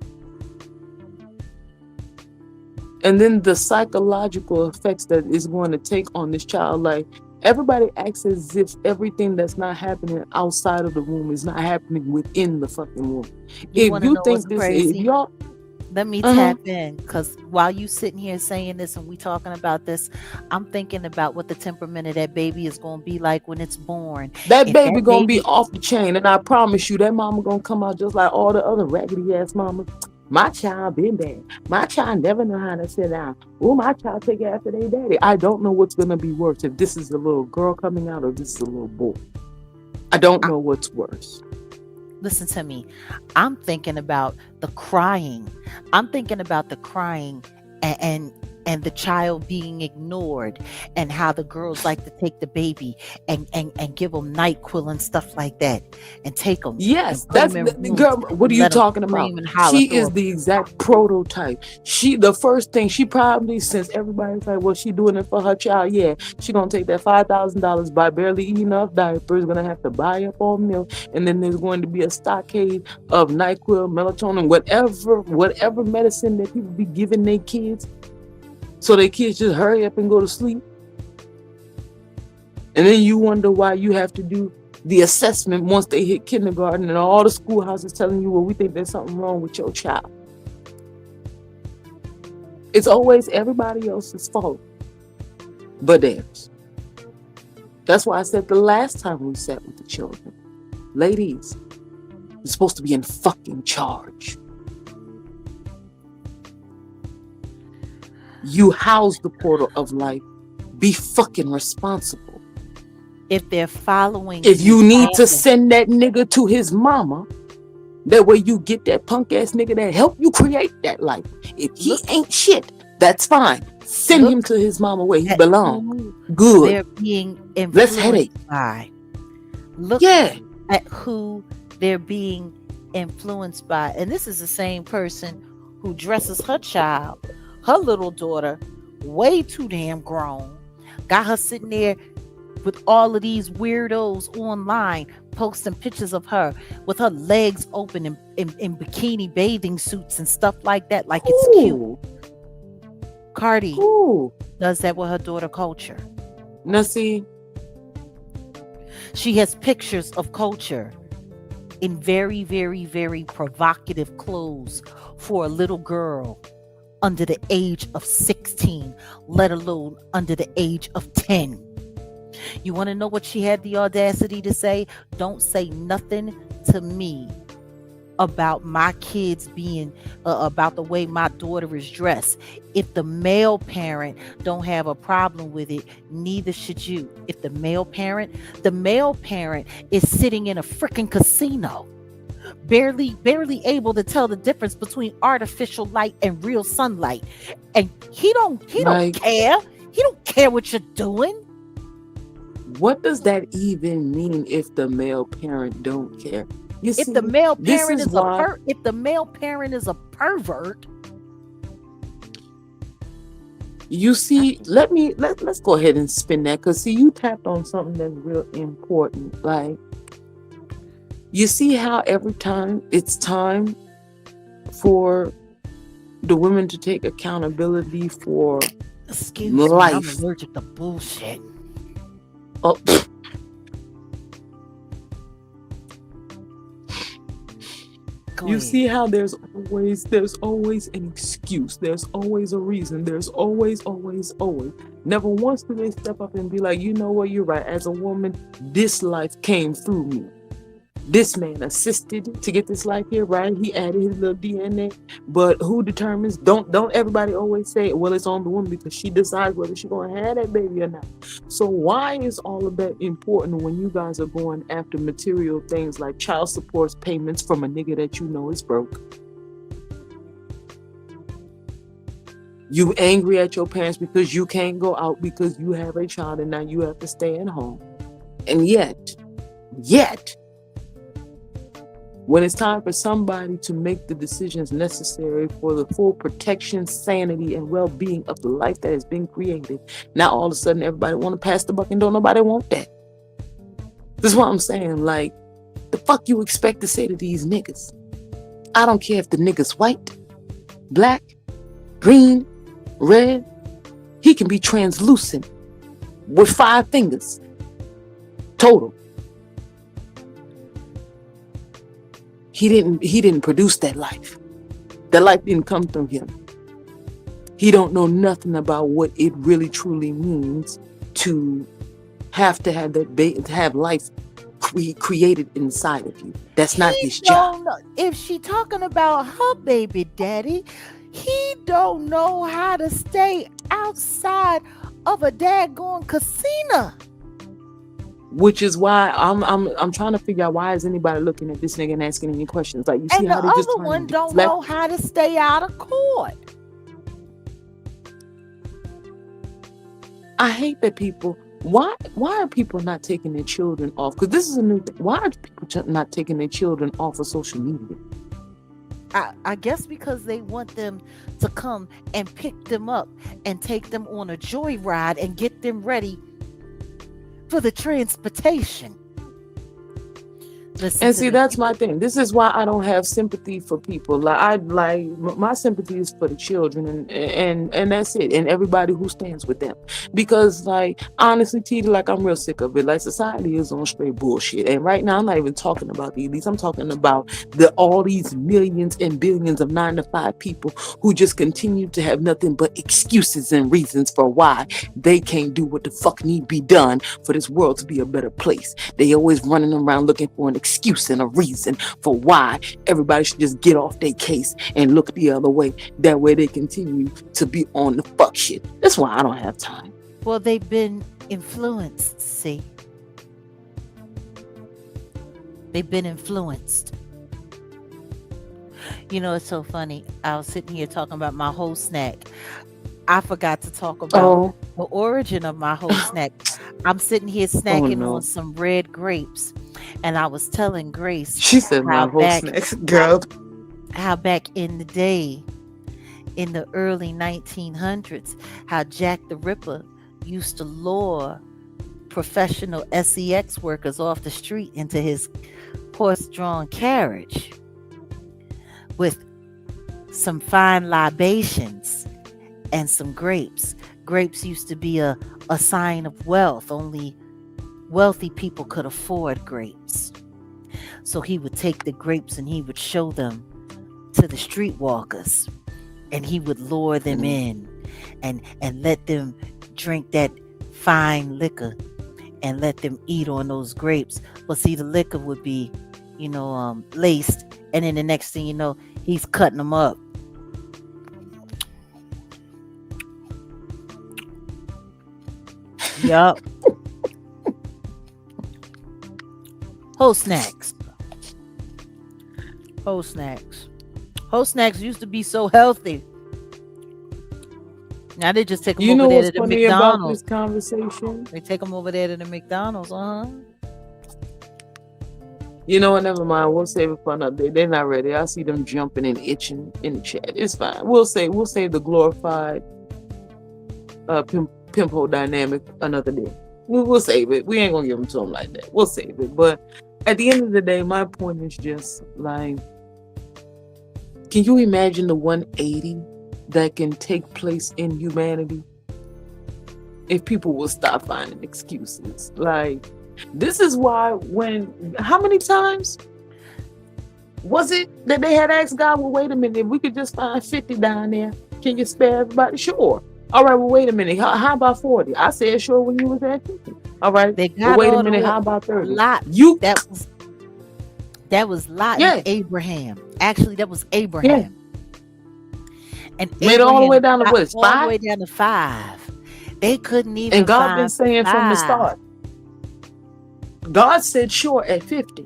Speaker 2: And then the psychological effects that is going to take on this child, like, everybody acts as if everything that's not happening outside of the womb is not happening within the fucking womb.
Speaker 4: You want to know what's crazy? Let me tap in, because while you sitting here saying this and we talking about this, I'm thinking about what the temperament of that baby is going to be like when it's born.
Speaker 2: That baby going to be off the chain, and I promise you that mama going to come out just like all the other raggedy ass mamas. My child been bad. My child never know how to sit down. Oh, my child take after their daddy. I don't know what's going to be worse, if this is a little girl coming out or this is a little boy. I don't know what's worse.
Speaker 4: Listen to me. I'm thinking about the crying. I'm thinking about the crying and the child being ignored, and how the girls like to take the baby and give them NyQuil and stuff like that, and take them.
Speaker 2: Yes, that's the girl. What are you talking about? She is the exact prototype. The first thing she probably, since everybody's like, well, she doing it for her child. Yeah, she gonna take that $5,000, buy barely enough diapers, gonna have to buy up all milk, and then there's going to be a stockade of NyQuil, melatonin, whatever medicine that people be giving their kids, so their kids just hurry up and go to sleep. And then you wonder why you have to do the assessment once they hit kindergarten, and all the schoolhouses telling you, well, we think there's something wrong with your child. It's always everybody else's fault but theirs. That's why I said the last time we sat with the children, ladies, you're supposed to be in fucking charge. You house the portal of life. Be fucking responsible.
Speaker 4: If they're following,
Speaker 2: if you need to send that nigga to his mama, that way you get that punk ass nigga that helped you create that life. If he ain't shit, that's fine. Send him to his mama where he belongs. Good.
Speaker 4: They're being influenced by. Look at who they're being influenced by. And this is the same person who dresses her child, her little daughter, way too damn grown. Got her sitting there with all of these weirdos online posting pictures of her with her legs open in bikini bathing suits and stuff like that, like it's cute. Cardi does that with her daughter Culture.
Speaker 2: Now see,
Speaker 4: she has pictures of Culture in very, very, very provocative clothes for a little girl under the age of 16, let alone under the age of 10. You want to know what she had the audacity to say? Don't say nothing to me about my kids being about the way my daughter is dressed. If the male parent don't have a problem with it, neither should you. If the male parent is sitting in a freaking casino, barely able to tell the difference between artificial light and real sunlight, and he don't care. He don't care what you're doing.
Speaker 2: What does that even mean if the male parent don't care?
Speaker 4: If the male parent is a pervert,
Speaker 2: You see, let's go ahead and spin that, because see, you tapped on something that's real important. Like, you see how every time it's time for the women to take accountability for
Speaker 4: Excuse me, I'm
Speaker 2: life.
Speaker 4: allergic to bullshit.
Speaker 2: Oh,
Speaker 4: Go
Speaker 2: you
Speaker 4: ahead.
Speaker 2: see how there's always an excuse. There's always a reason. There's always. Never once do they step up and be like, you know what, you're right. As a woman, this life came through me. This man assisted to get this life here, right? He added his little DNA. But who determines? Don't everybody always say, well, it's on the woman because she decides whether she's gonna have that baby or not. So why is all of that important when you guys are going after material things like child support payments from a nigga that you know is broke? You angry at your parents because you can't go out because you have a child and now you have to stay at home. And yet, when it's time for somebody to make the decisions necessary for the full protection, sanity, and well-being of the life that has been created, now all of a sudden everybody want to pass the buck and don't nobody want that. This is what I'm saying. Like, the fuck you expect to say to these niggas? I don't care if the nigga's white, black, green, red. He can be translucent with 5 fingers total. He didn't produce that life. That life didn't come through him. He don't know nothing about what it really truly means to have that to have life created inside of you. That's not
Speaker 4: He
Speaker 2: his job.
Speaker 4: don't know if she talking about her baby daddy. He don't know how to stay outside of a daggone casino.
Speaker 2: Which is why I'm trying to figure out, why is anybody looking at this nigga and asking any questions? Like, you see
Speaker 4: And the
Speaker 2: how they just
Speaker 4: other
Speaker 2: trying
Speaker 4: one
Speaker 2: to
Speaker 4: don't
Speaker 2: deflect.
Speaker 4: know how to stay out of court.
Speaker 2: I hate that people. Why are people not taking their children off? Because this is a new thing. Why are people not taking their children off of social media?
Speaker 4: I guess because they want them to come and pick them up and take them on a joyride and get them ready for the transportation. Listen
Speaker 2: And
Speaker 4: to
Speaker 2: see,
Speaker 4: this.
Speaker 2: that's my thing. This is why I don't have sympathy for people. My sympathy is for the children, and that's it. And everybody who stands with them. Because, like, honestly, Tita, like, I'm real sick of it. Like, society is on straight bullshit. And right now, I'm not even talking about the elites. I'm talking about all these millions and billions of 9-to-5 people who just continue to have nothing but excuses and reasons for why they can't do what the fuck need be done for this world to be a better place. They always running around looking for an excuse and a reason for why everybody should just get off their case and look the other way. That way they continue to be on the fuck shit. That's why I don't have time.
Speaker 4: Well, they've been influenced, see? They've been influenced. You know, it's so funny. I was sitting here talking about my whole snack. I forgot to talk about the origin of my whole snack. I'm sitting here snacking on some red grapes. And I was telling Grace,
Speaker 2: she said my whole snacks, girl.
Speaker 4: How back in the day, in the early 1900s, how Jack the Ripper used to lure professional sex workers off the street into his horse-drawn carriage with some fine libations and some grapes. Grapes used to be a sign of wealth. Only wealthy people could afford grapes. So he would take the grapes and he would show them to the streetwalkers, and he would lure them in and let them drink that fine liquor and let them eat on those grapes. But see, the liquor would be, laced, and then the next thing you know, he's cutting them up. Yup. Whole snacks. Whole snacks. Whole snacks used to be so healthy. Now they just take them over there to the McDonald's.
Speaker 2: About this conversation?
Speaker 4: They take them over there to the McDonald's,
Speaker 2: You know what? Never mind. We'll save it for another day. They're not ready. I see them jumping and itching in the chat. It's fine. We'll save the glorified pimp hole dynamic another day. We'll save it. We ain't gonna give them to him like that. We'll save it. But at the end of the day, my point is just like, can you imagine the 180 that can take place in humanity if people will stop finding excuses? Like, this is why how many times was it that they had asked God, well, wait a minute, if we could just find 50 down there, can you spare everybody? Sure. All right, well, wait a minute. How about 40? I said sure when you was at 50. All right.
Speaker 4: They
Speaker 2: Well,
Speaker 4: got
Speaker 2: wait a
Speaker 4: all the
Speaker 2: minute.
Speaker 4: way.
Speaker 2: How about 30?
Speaker 4: Lot.
Speaker 2: You,
Speaker 4: That was Lot
Speaker 2: yeah,
Speaker 4: and Abraham. Actually, that was Abraham. And
Speaker 2: made it all the way down to
Speaker 4: got
Speaker 2: what? It's
Speaker 4: all the
Speaker 2: 5?
Speaker 4: way down to 5. They couldn't even
Speaker 2: And God been
Speaker 4: find
Speaker 2: saying from the
Speaker 4: 5.
Speaker 2: start, God said sure at 50.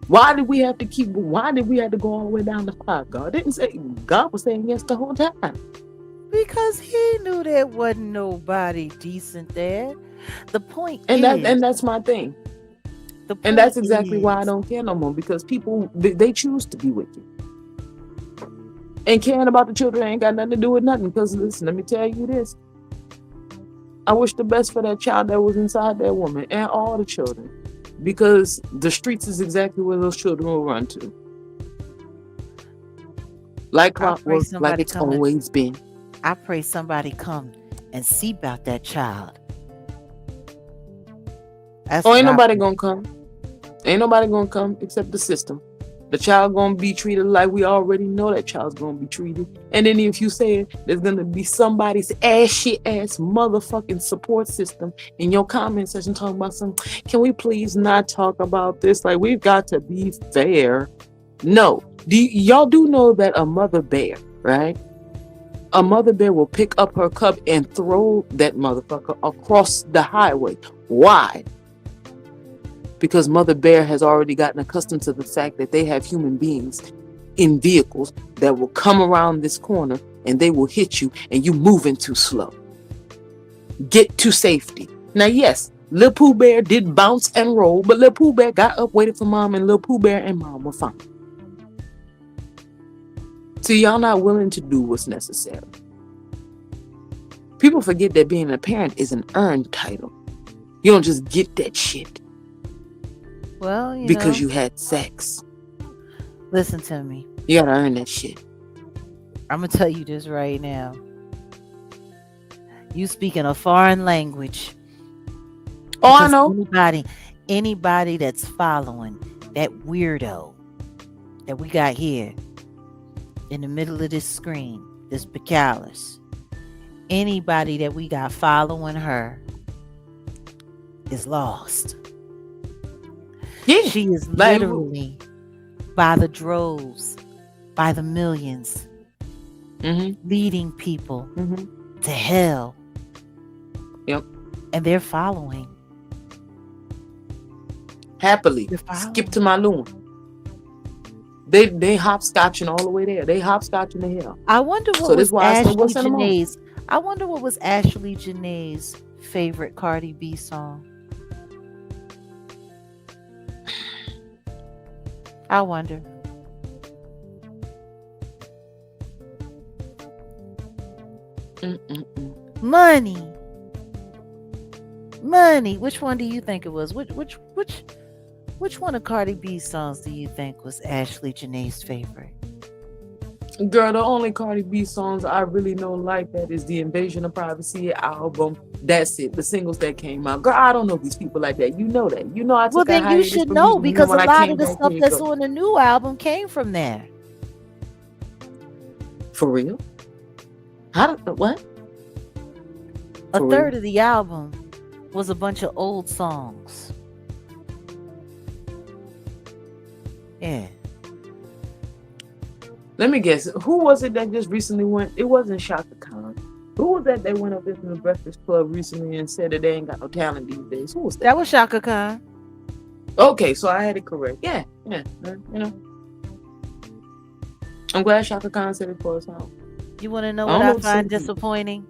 Speaker 2: Why did we have to go all the way down to 5? God didn't say. God was saying yes the whole time.
Speaker 4: Because he knew there wasn't nobody decent there. The point
Speaker 2: And
Speaker 4: is,
Speaker 2: that's my thing.
Speaker 4: the
Speaker 2: And that's
Speaker 4: point
Speaker 2: exactly why I
Speaker 4: is,
Speaker 2: don't care no more, because people, they choose to be wicked. And caring about the children ain't got nothing to do with nothing. Because listen, let me tell you this. I wish the best for that child that was inside that woman and all the children. Because the streets is exactly where those children will run to. Like
Speaker 4: I pray
Speaker 2: clockwork, like
Speaker 4: somebody
Speaker 2: it's
Speaker 4: come and
Speaker 2: always been.
Speaker 4: I pray somebody come and see about that child. That's
Speaker 2: Oh,
Speaker 4: what
Speaker 2: ain't
Speaker 4: I
Speaker 2: nobody
Speaker 4: pray.
Speaker 2: gonna come. Ain't nobody gonna come except the system. The child gonna be treated like we already know that child's gonna be treated. And then if you say it, there's gonna be somebody's ass motherfucking support system in your comment section talking about something. Can we please not talk about this? Like, we've got to be fair. No. Y'all do know that a mother bear, right? A mother bear will pick up her cub and throw that motherfucker across the highway. Why? Because Mother Bear has already gotten accustomed to the fact that they have human beings in vehicles that will come around this corner and they will hit you and you moving too slow. Get to safety. Now, yes, Lil Pooh Bear did bounce and roll, but Lil Pooh Bear got up, waited for mom, and Lil Pooh Bear and mom were fine. So y'all not willing to do what's necessary. People forget that being a parent is an earned title. You don't just get that shit
Speaker 4: Well,
Speaker 2: because you had sex.
Speaker 4: listen to me.
Speaker 2: You gotta earn that shit.
Speaker 4: I'm gonna tell you this right now. You speaking a foreign language.
Speaker 2: Oh, I
Speaker 4: Because
Speaker 2: know.
Speaker 4: anybody that's following that weirdo that we got here in the middle of this screen, this Bacallus, anybody that we got following her is lost.
Speaker 2: Yeah.
Speaker 4: She is
Speaker 2: Like,
Speaker 4: literally by the droves, by the millions, leading people to hell.
Speaker 2: Yep.
Speaker 4: And they're following.
Speaker 2: Happily.
Speaker 4: They're following.
Speaker 2: Skip to my loon. They hopscotching all the way there. They hopscotching the hell.
Speaker 4: I wonder what
Speaker 2: So this
Speaker 4: was
Speaker 2: why I said,
Speaker 4: Ashley
Speaker 2: what's in them on?
Speaker 4: Janae's. I wonder what was Ashley Janae's favorite Cardi B song. I wonder. Money. Which one do you think it was? Which one of Cardi B's songs do you think was Ashley Janae's favorite?
Speaker 2: Girl, the only Cardi B songs I really know like that is the Invasion of Privacy album. That's it. The singles that came out. Girl, I don't know these people like that. You know that. You know I
Speaker 4: Well,
Speaker 2: took a
Speaker 4: then you
Speaker 2: hiatus
Speaker 4: should
Speaker 2: from
Speaker 4: know
Speaker 2: music. You know
Speaker 4: because
Speaker 2: when
Speaker 4: a
Speaker 2: I
Speaker 4: lot
Speaker 2: came
Speaker 4: of the
Speaker 2: back,
Speaker 4: stuff
Speaker 2: here
Speaker 4: that's
Speaker 2: go.
Speaker 4: on the new album came from there.
Speaker 2: For real? What?
Speaker 4: A
Speaker 2: For
Speaker 4: third
Speaker 2: real?
Speaker 4: of the album was a bunch of old songs. Yeah.
Speaker 2: Let me guess. Who was it that just recently went? It wasn't Shaka Khan. Who was that went up into the Breakfast Club recently and said that they ain't got no talent these days? Who was that?
Speaker 4: That was Shaka Khan.
Speaker 2: Okay, so I had it correct. Yeah. You know. I'm glad Shaka Khan said it for us all.
Speaker 4: You want to know
Speaker 2: I
Speaker 4: what
Speaker 2: don't
Speaker 4: I
Speaker 2: know
Speaker 4: find
Speaker 2: some-
Speaker 4: disappointing?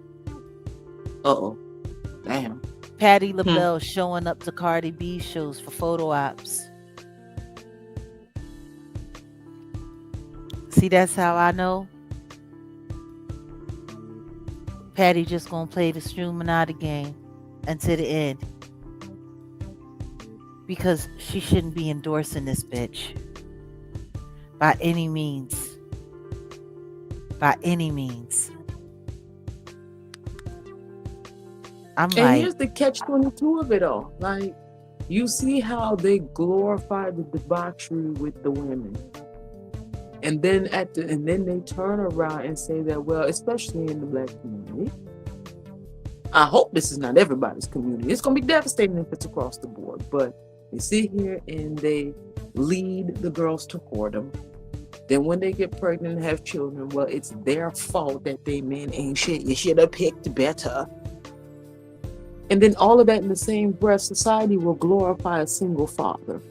Speaker 2: Uh-oh. Damn.
Speaker 4: Patti LaBelle showing up to Cardi B shows for photo ops. See, that's how I know. Patty just gonna play the Struminati game until the end because she shouldn't be endorsing this bitch by any means. By any means. I'm
Speaker 2: And
Speaker 4: like,
Speaker 2: here's the catch-22 of it all. Like, you see how they glorify the debauchery with the women. And then they turn around and say that, well, especially in the Black community, I hope this is not everybody's community. It's gonna be devastating if it's across the board. But they sit here and they lead the girls to whoredom. Then when they get pregnant and have children, well, it's their fault that they men ain't shit. You should have picked better. And then all of that in the same breath, society will glorify a single father.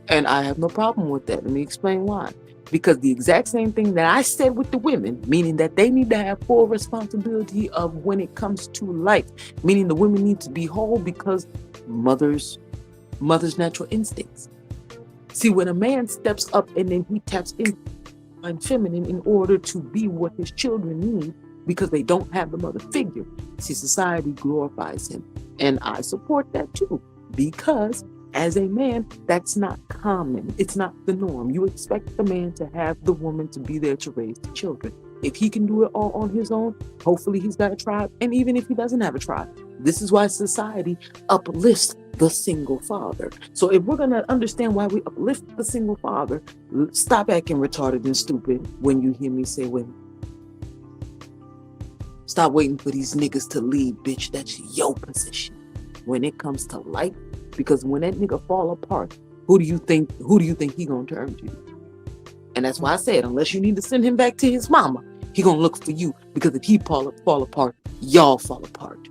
Speaker 2: And I have no problem with that. Let me explain why. Because the exact same thing that I said with the women, meaning that they need to have full responsibility of when it comes to life, meaning the women need to be whole because mother's natural instincts. See, when a man steps up and then he taps into feminine in order to be what his children need because they don't have the mother figure, see, society glorifies him. And I support that too, because as a man, that's not common. It's not the norm. You expect the man to have the woman to be there to raise the children. If he can do it all on his own, hopefully he's got a tribe. And even if he doesn't have a tribe, this is why society uplifts the single father. So if we're going to understand why we uplift the single father, stop acting retarded and stupid when you hear me say women. Stop waiting for these niggas to lead, bitch. That's your position when it comes to life. Because when that nigga fall apart, who do you think he gonna turn to? And that's why I said, unless you need to send him back to his mama, he gonna look for you. Because if he fall apart, y'all fall apart.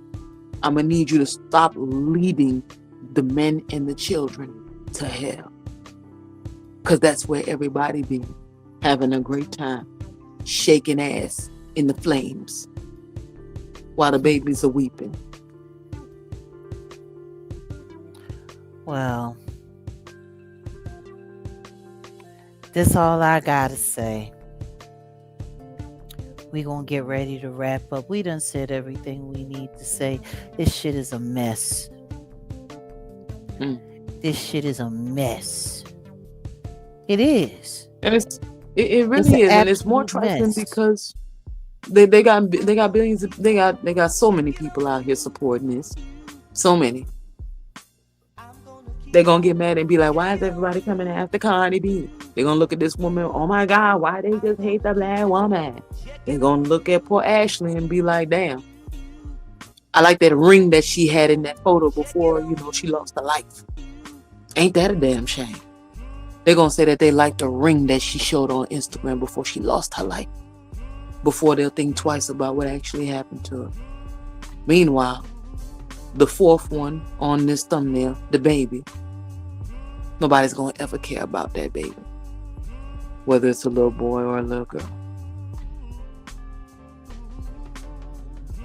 Speaker 2: I'm gonna need you to stop leading the men and the children to hell. Because that's where everybody be having a great time, shaking ass in the flames while the babies are weeping.
Speaker 4: well, this all I gotta say. We gonna get ready to wrap up. We done said everything we need to say. This shit is a mess. This shit is a mess. It is.
Speaker 2: And it really is, and it's more trifling because they got billions. They got so many people out here supporting this. So many. They're gonna get mad and be like, why is everybody coming after Cardi B? They're gonna look at this woman, oh my God, why they just hate the black woman? They're gonna look at poor Ashley and be like, damn. I like that ring that she had in that photo before, she lost her life. Ain't that a damn shame? They're gonna say that they like the ring that she showed on Instagram before she lost her life. Before they'll think twice about what actually happened to her. Meanwhile, the fourth one on this thumbnail, the baby, nobody's gonna ever care about that baby, whether it's a little boy or a little girl.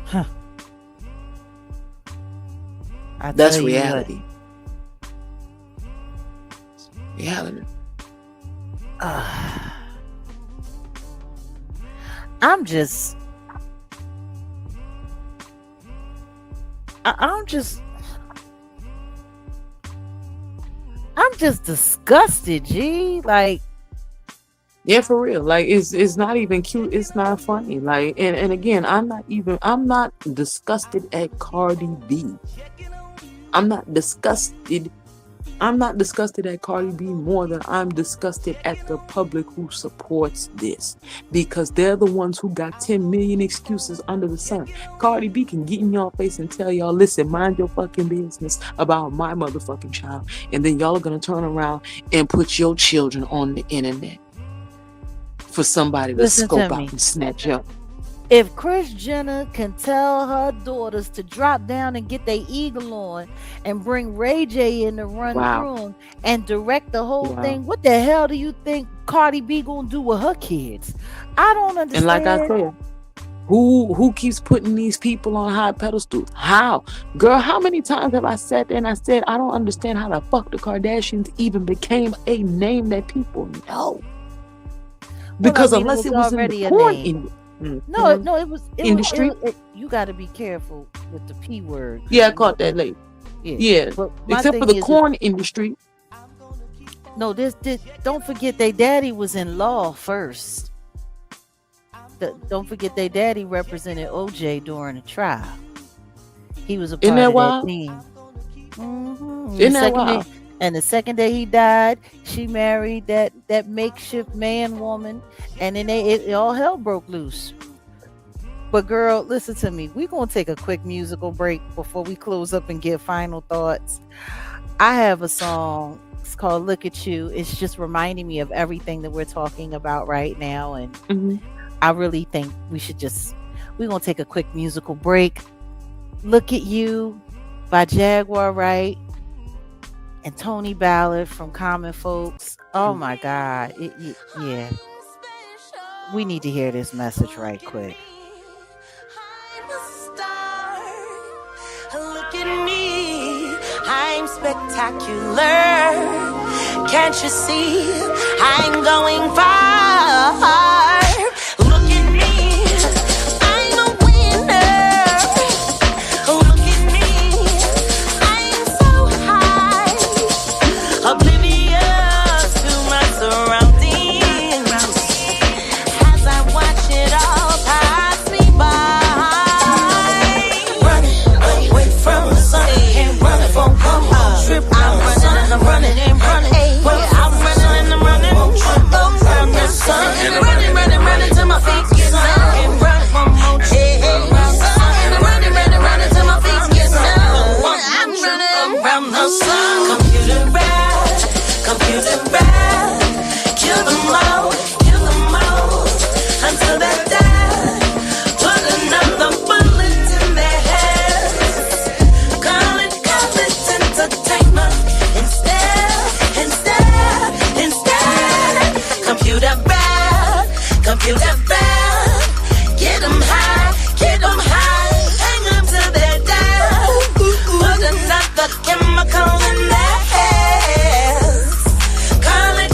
Speaker 4: Huh.
Speaker 2: That's reality. Reality.
Speaker 4: I'm just disgusted, G. Like,
Speaker 2: yeah, for real. Like, it's not even cute. It's not funny. Like, and again, I'm not disgusted at Cardi B. I'm not disgusted at Cardi B more than I'm disgusted at the public who supports this, because they're the ones who got 10 million excuses under the sun. Cardi B can get in y'all face and tell y'all, listen, mind your fucking business about my motherfucking child, and then y'all are gonna turn around and put your children on the internet for somebody to scope out and snatch up.
Speaker 4: If Kris Jenner can tell her daughters to drop down and get their eagle on and bring Ray J in to run through and direct the whole thing, what the hell do you think Cardi B gonna do with her kids? I don't understand.
Speaker 2: And like I said, who keeps putting these people on high pedestals? How? Girl, how many times have I sat there and I said, I don't understand how the fuck the Kardashians even became a name that people know. Because unless it was in the porn industry. You
Speaker 4: No,
Speaker 2: know,
Speaker 4: no,
Speaker 2: industry.
Speaker 4: you got to be careful with the P word because
Speaker 2: Yeah, I
Speaker 4: you know,
Speaker 2: caught that late.
Speaker 4: yeah.
Speaker 2: Yeah,
Speaker 4: But my
Speaker 2: except for
Speaker 4: thing
Speaker 2: the
Speaker 4: is,
Speaker 2: corn industry.
Speaker 4: no, this don't forget their daddy was in law first. Don't forget their daddy represented OJ during the trial. He was a
Speaker 2: Isn't
Speaker 4: part
Speaker 2: that
Speaker 4: of that
Speaker 2: wild?
Speaker 4: team. And
Speaker 2: Isn't that wild?
Speaker 4: the second day he died, she married that makeshift man woman, and then it all hell broke loose. But girl, listen to me. We're gonna take a quick musical break before we close up and give final thoughts. I have a song. It's called "Look at You." It's just reminding me of everything that we're talking about right now, and
Speaker 2: Hmm.
Speaker 4: I really think we're gonna take a quick musical break. "Look at You" by Jaguar Wright and Tony Ballard from Common Folks. Oh my God. Yeah. We need to hear this message right quick.
Speaker 3: I'm a star. Look at me. I'm spectacular. Can't you see? I'm going far. Look at me. I'm a winner. Look at me. I'm so high. Oblivious to my surroundings. As I watch it all pass me by. Running away from the sun. Can't run it for one more trip. I'm running and I'm running and running. I'm running and I'm running. Won't trip around the sun. Running, running, running till my feet get numb. Can't run one more trip around the sun. And I'm running, running, running till my feet get numb. I'm running around the sun. Computer rap, computer rap. Kill them all, kill them all. Until they're dead. Put another bullet in their heads. Call it entertainment. Instead. Computer bad, computer bad. Get them high, hang them till they're dead. Put another chemical in their heads. Call it,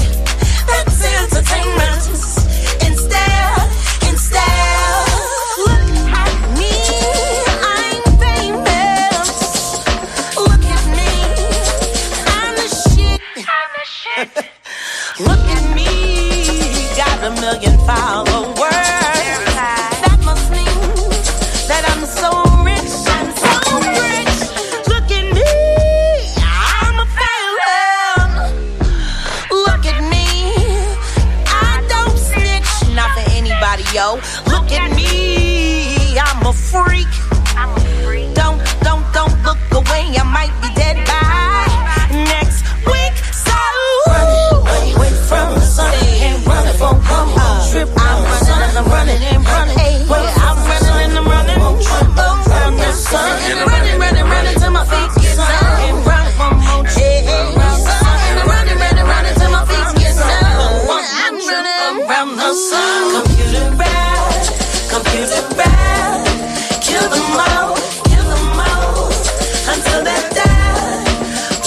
Speaker 3: that's entertainment. Instead, look at me, I'm famous. Look at me, I'm the shit. Look at me, got 1,000,000 followers. That must mean that I'm so rich. Look at me, I'm a fan. Look at me, I don't snitch, not for anybody, yo. Look at me, I'm a freak. Don't look away, I might be dead by next week. So run away from the sun. Can't run it for one more trip. I'm running and I'm running and running. I'm running and I'm running. Won't trip around the sun. Running, running, running till my feet get numb. Can't run one more trip around the sun. Running, running, running till my feet get numb. I'm running around the sun. Computer bad, kill them all, until they're dead.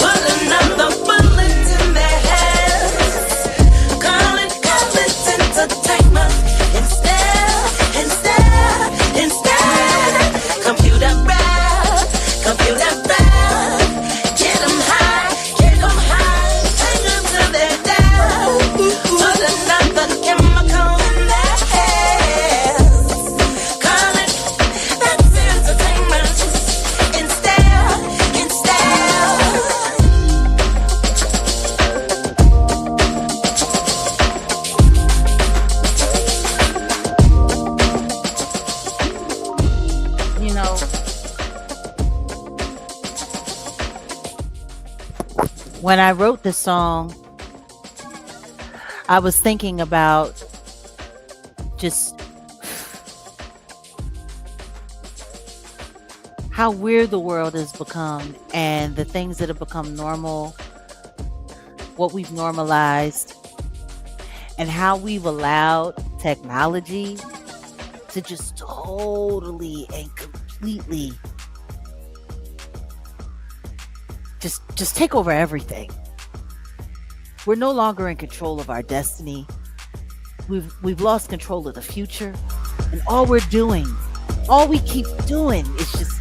Speaker 3: Put another bullet in their heads. Call it entertainment. Instead. Computer bad. Get them high, hang them till they're dead. Put another chemical in their heads. Call it, that's entertainment. Instead.
Speaker 4: You know, when I wrote the song, I was thinking about just how weird the world has become and the things that have become normal, what we've normalized, and how we've allowed technology to just totally and completely just take over everything. We're no longer in control of our destiny. We've lost control of the future. And all we keep doing is just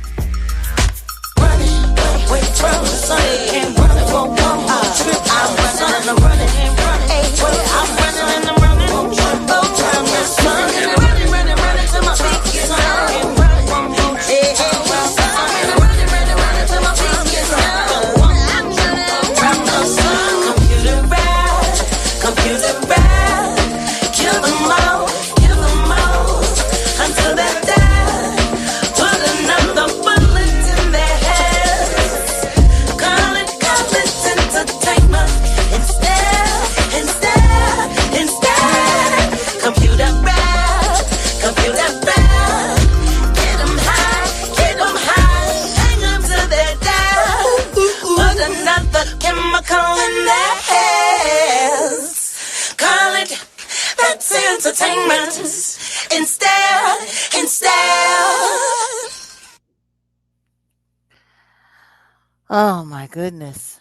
Speaker 3: Away from the sun, can't run it for one more trip. I'm running, I'm running, I'm running and I'm running around the sun. Running till my feet get numb. Can't run it one more trip around the sun. Running till my feet get numb. I'm running around the sun. Computer bad, kill them all until they're dead. Put another bullet in their heads. Call it entertainment instead. Computer bad. Get 'em high, hang 'em till they're dead. Put another chemical in their heads. Call it that's entertainment instead.
Speaker 4: oh my goodness.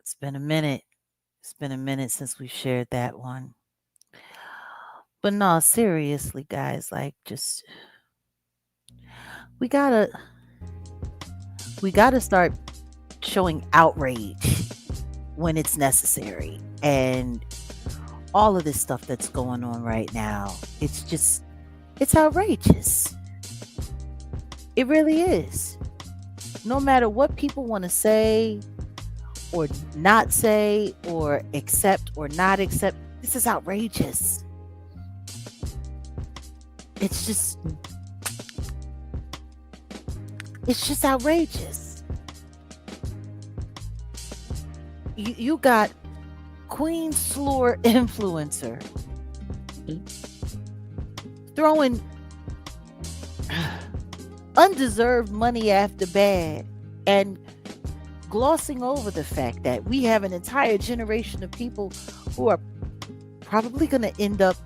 Speaker 4: It's been a minute. It's been a minute since we shared that one. But no, seriously, guys, like just we gotta start showing outrage when it's necessary. And all of this stuff that's going on right now, it's outrageous. It really is. No matter what people want to say or not say or accept or not accept, this is outrageous. It's just outrageous. You got Queen Slur influencer throwing undeserved money after bad and glossing over the fact that we have an entire generation of people who are probably going to end up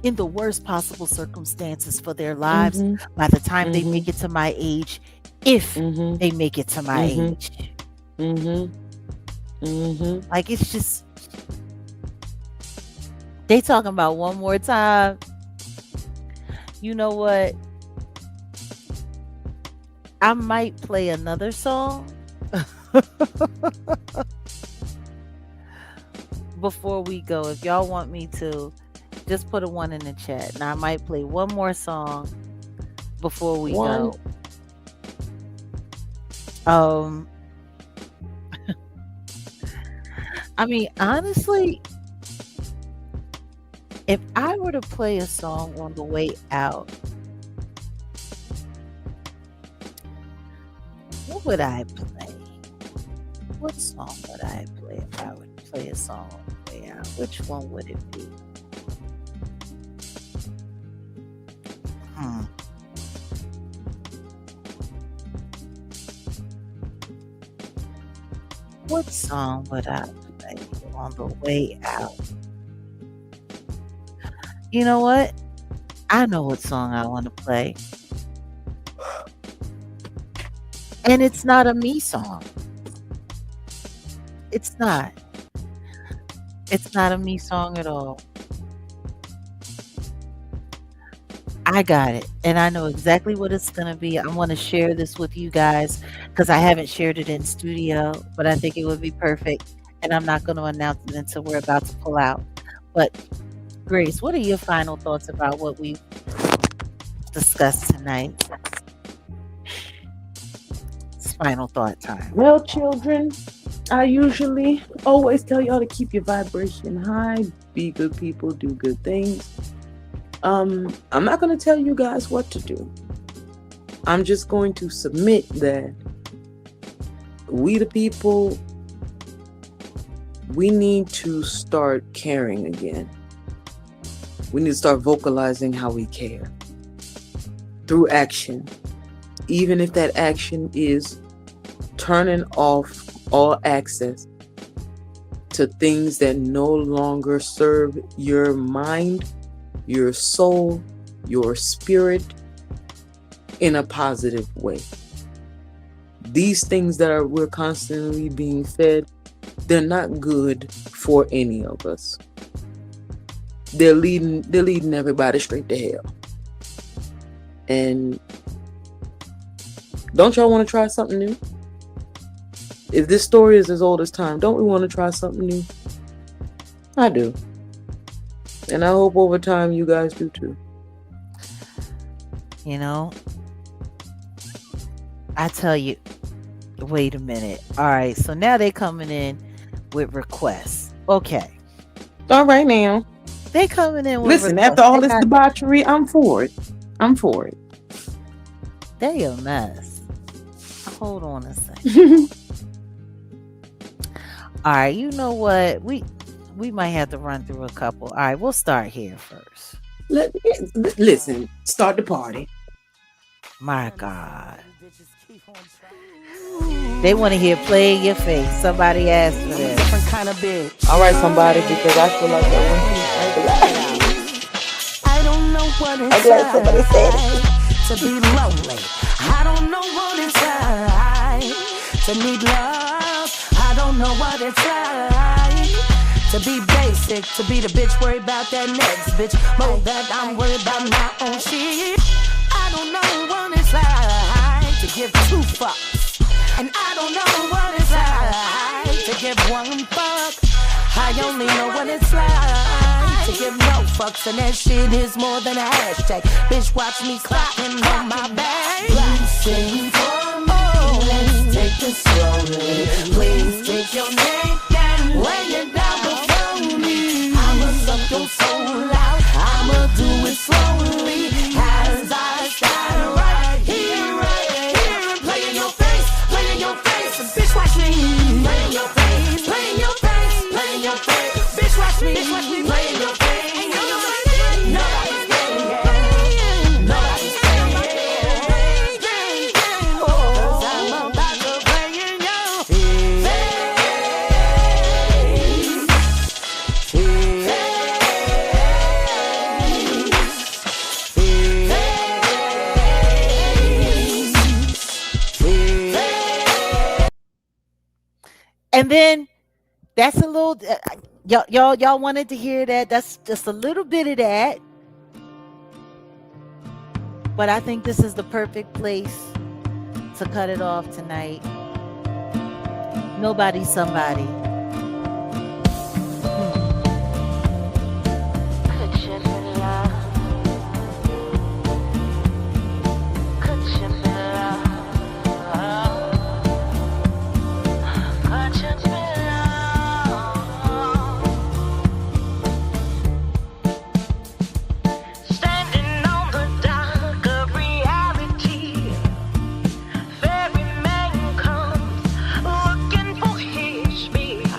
Speaker 4: in the worst possible circumstances for their lives by the time they make it to my age, if they make it to my age. Like, it's just, they talking about one more time. You know what? I might play another song before we go. If y'all want me to, just put a 1 in the chat. Now I might play one more song before we go. I mean, honestly, if I were to play a song on the way out, what would I play? What song would I play if I would play a song on the way out? Which one would it be? What song would I play on the way out? You know what? I know what song I want to play. And it's not a me song. It's not. It's not a me song at all. I got it. And I know exactly what it's going to be. I want to share this with you guys because I haven't shared it in studio, but I think it would be perfect. And I'm not going to announce it until we're about to pull out. But Grace, what are your final thoughts about what we discussed tonight? It's final thought time.
Speaker 2: Well, children, I usually always tell y'all to keep your vibration high, be good people, do good things. I'm not going to tell you guys what to do. I'm just going to submit that we the people, we need to start caring again. We need to start vocalizing how we care through action. Even if that action is turning off all access to things that no longer serve your mind, your soul, your spirit in a positive way. These things that we're constantly being fed, they're not good for any of us. they're leading everybody straight to hell. And don't y'all want to try something new? If this story is as old as time, don't we want to try something new? I do. And I hope over time you guys do too.
Speaker 4: You know, I tell you, wait a minute. All right, so now they coming in with requests. Okay.
Speaker 2: All right now.
Speaker 4: They coming in with
Speaker 2: Listen,
Speaker 4: requests.
Speaker 2: after all this debauchery, I'm for it. I'm for it.
Speaker 4: They a mess. Hold on a second. All right, you know what? We might have to run through a couple. All right, we'll start here first.
Speaker 2: Listen, start the party.
Speaker 4: My God. They want to hear Play in Your Face. Somebody asked for this.
Speaker 3: Different kind of bitch.
Speaker 2: All right, somebody, because I feel like I
Speaker 3: don't know what it's
Speaker 2: I'm glad somebody said it.
Speaker 3: To be lonely. I don't know what it's like to need love. I don't know what it's like to be basic, to be the bitch worried about that next bitch more that I'm worried about my own shit. I don't know what it's like to give 2 fucks, and I don't know what it's like to give 1 fuck. I only know what it's like to give no fucks, and that shit is more than a hashtag. Bitch, watch me clocking on my back. Please sing for me. Let's take this slowly. Please take your neck and lay it down before me. I'ma suck your soul out. I'ma do it slowly as I stand right here, and play in your face, play in your face. Bitch, watch me play in your face, play in your face, play in your face. Bitch, watch me play in your face. Nobody's playing, nobody's playing. Cause I'm about to play in your face.
Speaker 4: And then that's a little y'all wanted to hear that. That's just a little bit of that. But I think this is the perfect place to cut it off tonight. Nobody's somebody.
Speaker 3: Ferry man comes looking for his speed.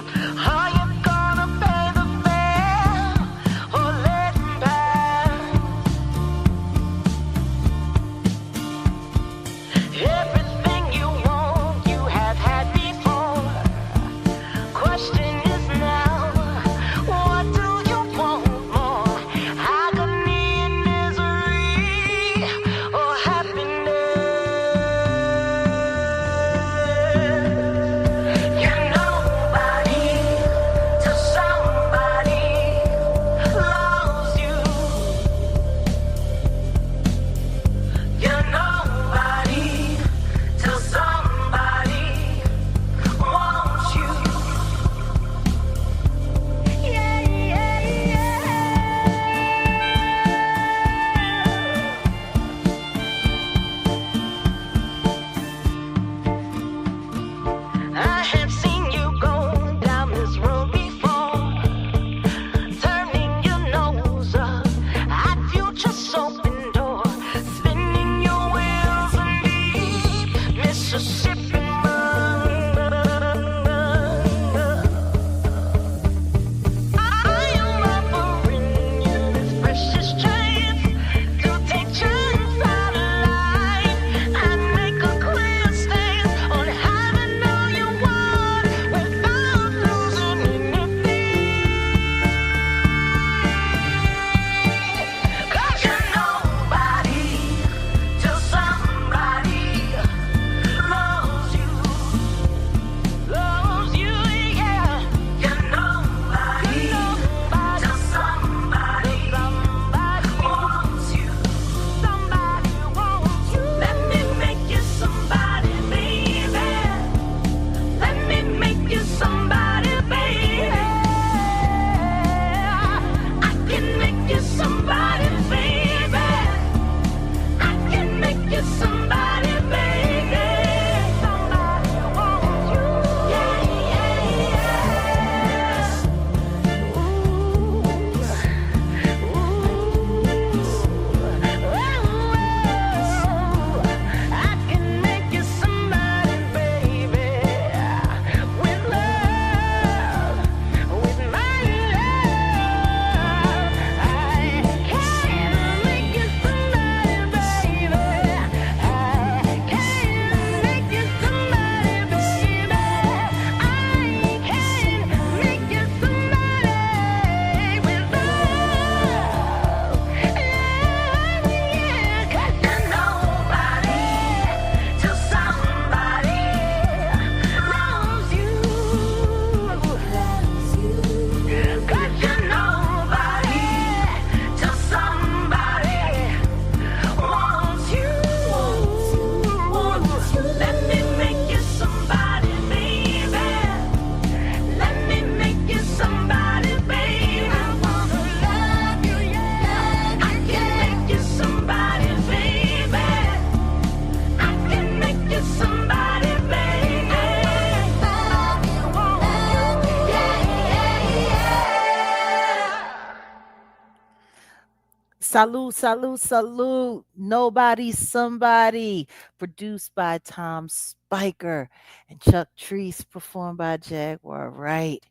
Speaker 4: Salute, salute, salute. Nobody's Somebody. Produced by Tom Spiker and Chuck Treese. Performed by Jaguar Wright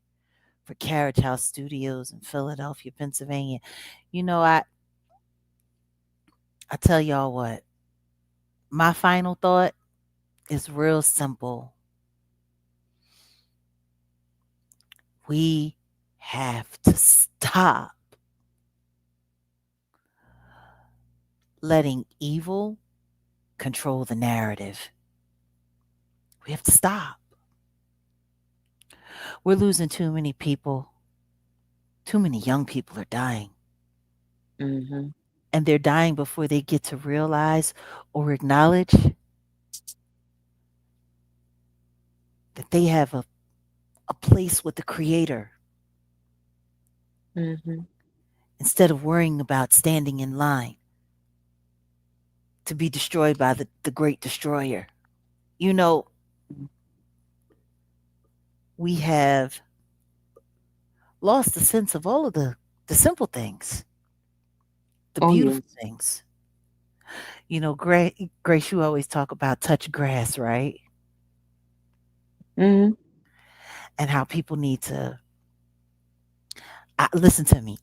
Speaker 4: for Carriage House Studios in Philadelphia, Pennsylvania. You know, I tell y'all what, my final thought is real simple. We have to stop letting evil control the narrative. We have to stop. We're losing too many people. Too many young people are dying.
Speaker 2: Mm-hmm.
Speaker 4: And they're dying before they get to realize or acknowledge that they have a place with the Creator
Speaker 2: Mm-hmm.
Speaker 4: instead of worrying about standing in line to be destroyed by the great destroyer. You know, we have lost the sense of all of the simple things, the
Speaker 2: Oh yes.
Speaker 4: beautiful things. You know, Grace, you always talk about touch grass, right?
Speaker 2: Mm-hmm.
Speaker 4: And how people need to listen to me.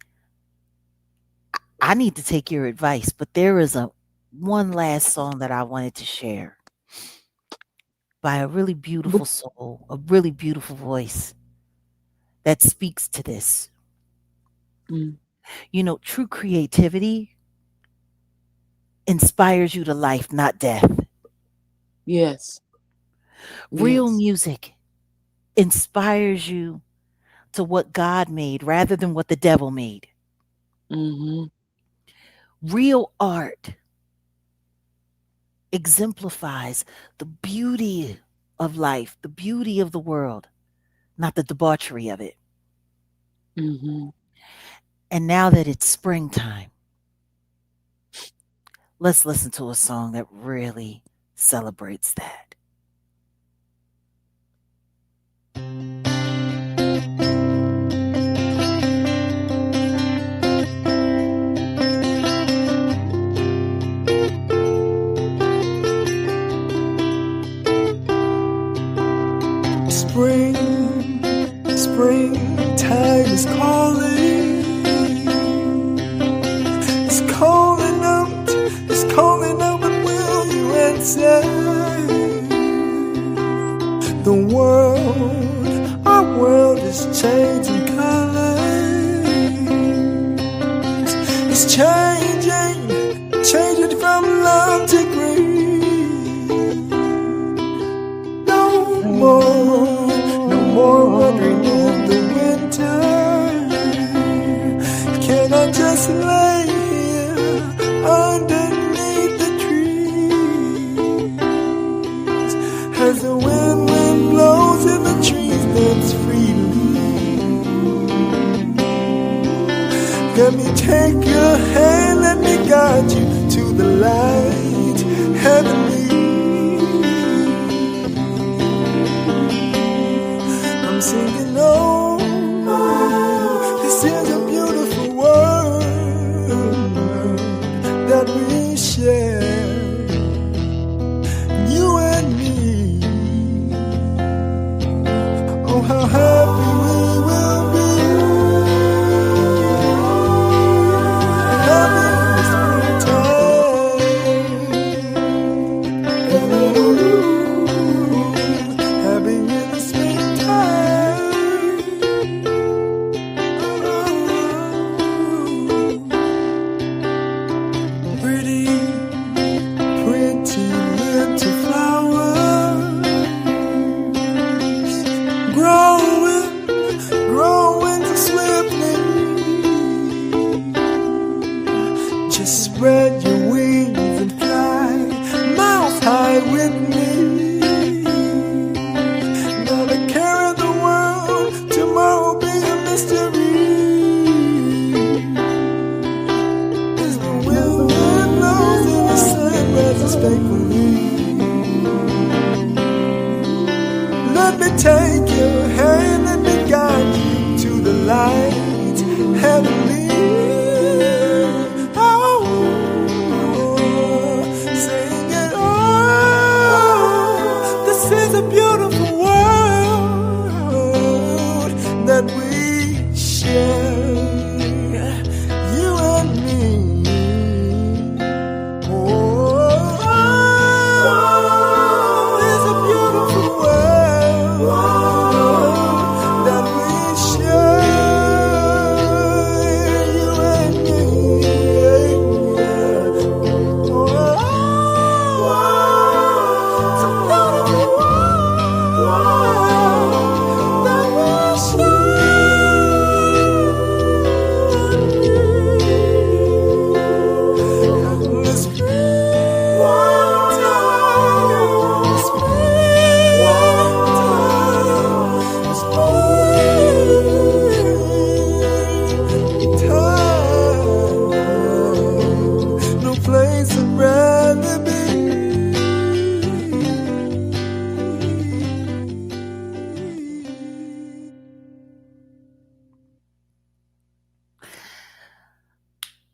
Speaker 4: I need to take your advice, but there is a one last song that I wanted to share by a really beautiful soul, a really beautiful voice that speaks to this.
Speaker 2: Mm.
Speaker 4: You know, true creativity inspires you to life, not death.
Speaker 2: Yes.
Speaker 4: Real
Speaker 2: Yes.
Speaker 4: music inspires you to what God made rather than what the devil made.
Speaker 2: Mm-hmm.
Speaker 4: Real art exemplifies the beauty of life, the beauty of the world, not the debauchery of it.
Speaker 2: Mm-hmm.
Speaker 4: And now that it's springtime, let's listen to a song that really celebrates that.
Speaker 3: Spring, springtime is calling. It's calling out, but will you answer? The world, our world is changing colors. It's changing from love to grief. No more wandering in the winter. Can I just lay here underneath the trees? As the wind blows in the trees, bends freely. Let me take your hand, let me guide you to the light, heavenly. I'm singing, oh, this is a beautiful world that we share, you and me. Oh, how happy we will be, having this springtime, having in the springtime. Pretty little flowers grow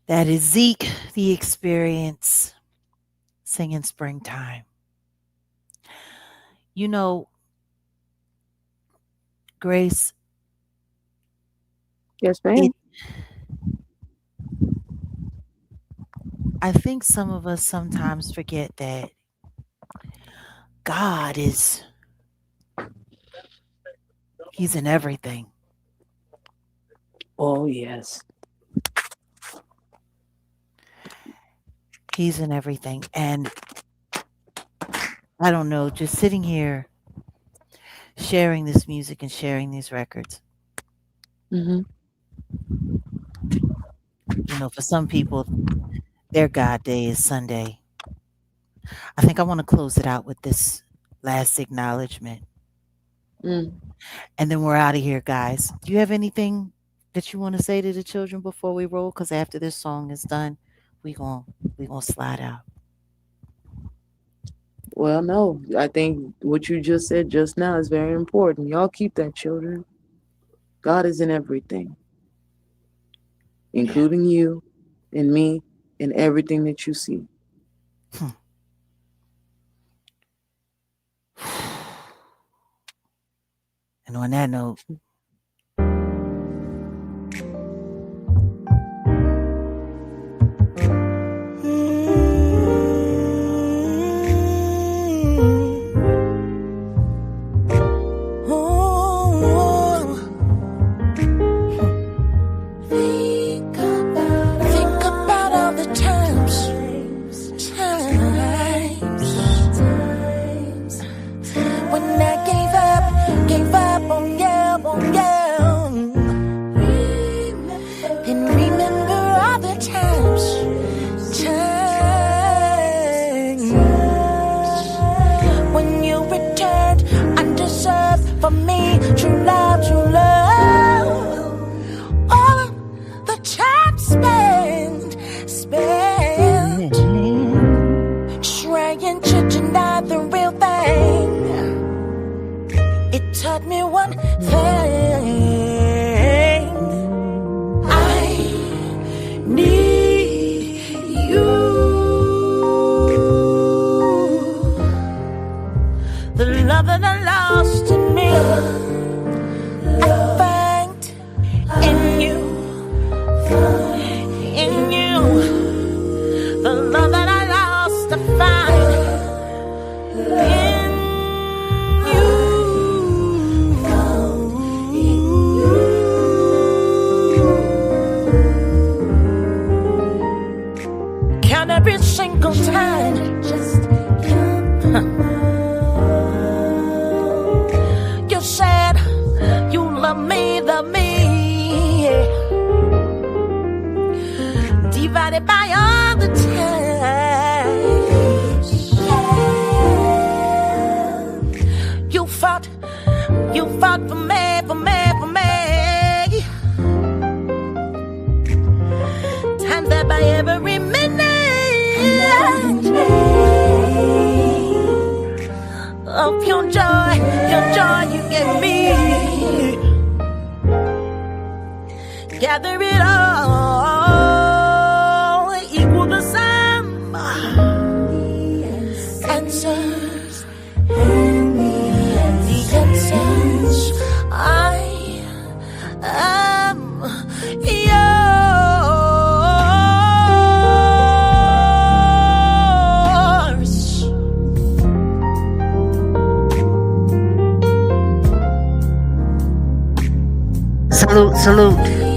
Speaker 4: That is Zeke, the experience, singing Springtime. You know, Grace,
Speaker 2: Yes,
Speaker 4: it
Speaker 2: ma'am.
Speaker 4: I think some of us sometimes forget that God is he's in everything.
Speaker 2: Oh, yes.
Speaker 4: He's in everything. And I don't know, just sitting here sharing this music and sharing these records.
Speaker 2: Hmm.
Speaker 4: For some people, their God day is Sunday. I think I want to close it out with this last acknowledgement.
Speaker 2: Mm.
Speaker 4: And then we're out of here, guys. Do you have anything that you want to say to the children before we roll? Because after this song is done, we gon' we gonna slide out.
Speaker 2: Well, no, I think what you just said just now is very important. Y'all keep that, children. God is in everything,
Speaker 4: Yeah.
Speaker 2: including you and me and everything that you see.
Speaker 4: Hmm. And on that note,
Speaker 3: Think about all the times when I gave up on you, and remember all the times when you returned undeserved for me, true love, true love. All the time spent trying to deny the real thing. It taught me one thing: I need you. The love that I lost in me, I find in you. In you, the love that I lost, I find in you. Count every single time. You said you love me, yeah. Divided by all the times you fought for me. Times that by every minute of your joy you gave me. Gather it all, equal the sum, answers, and the answers. I am yours.
Speaker 4: salute.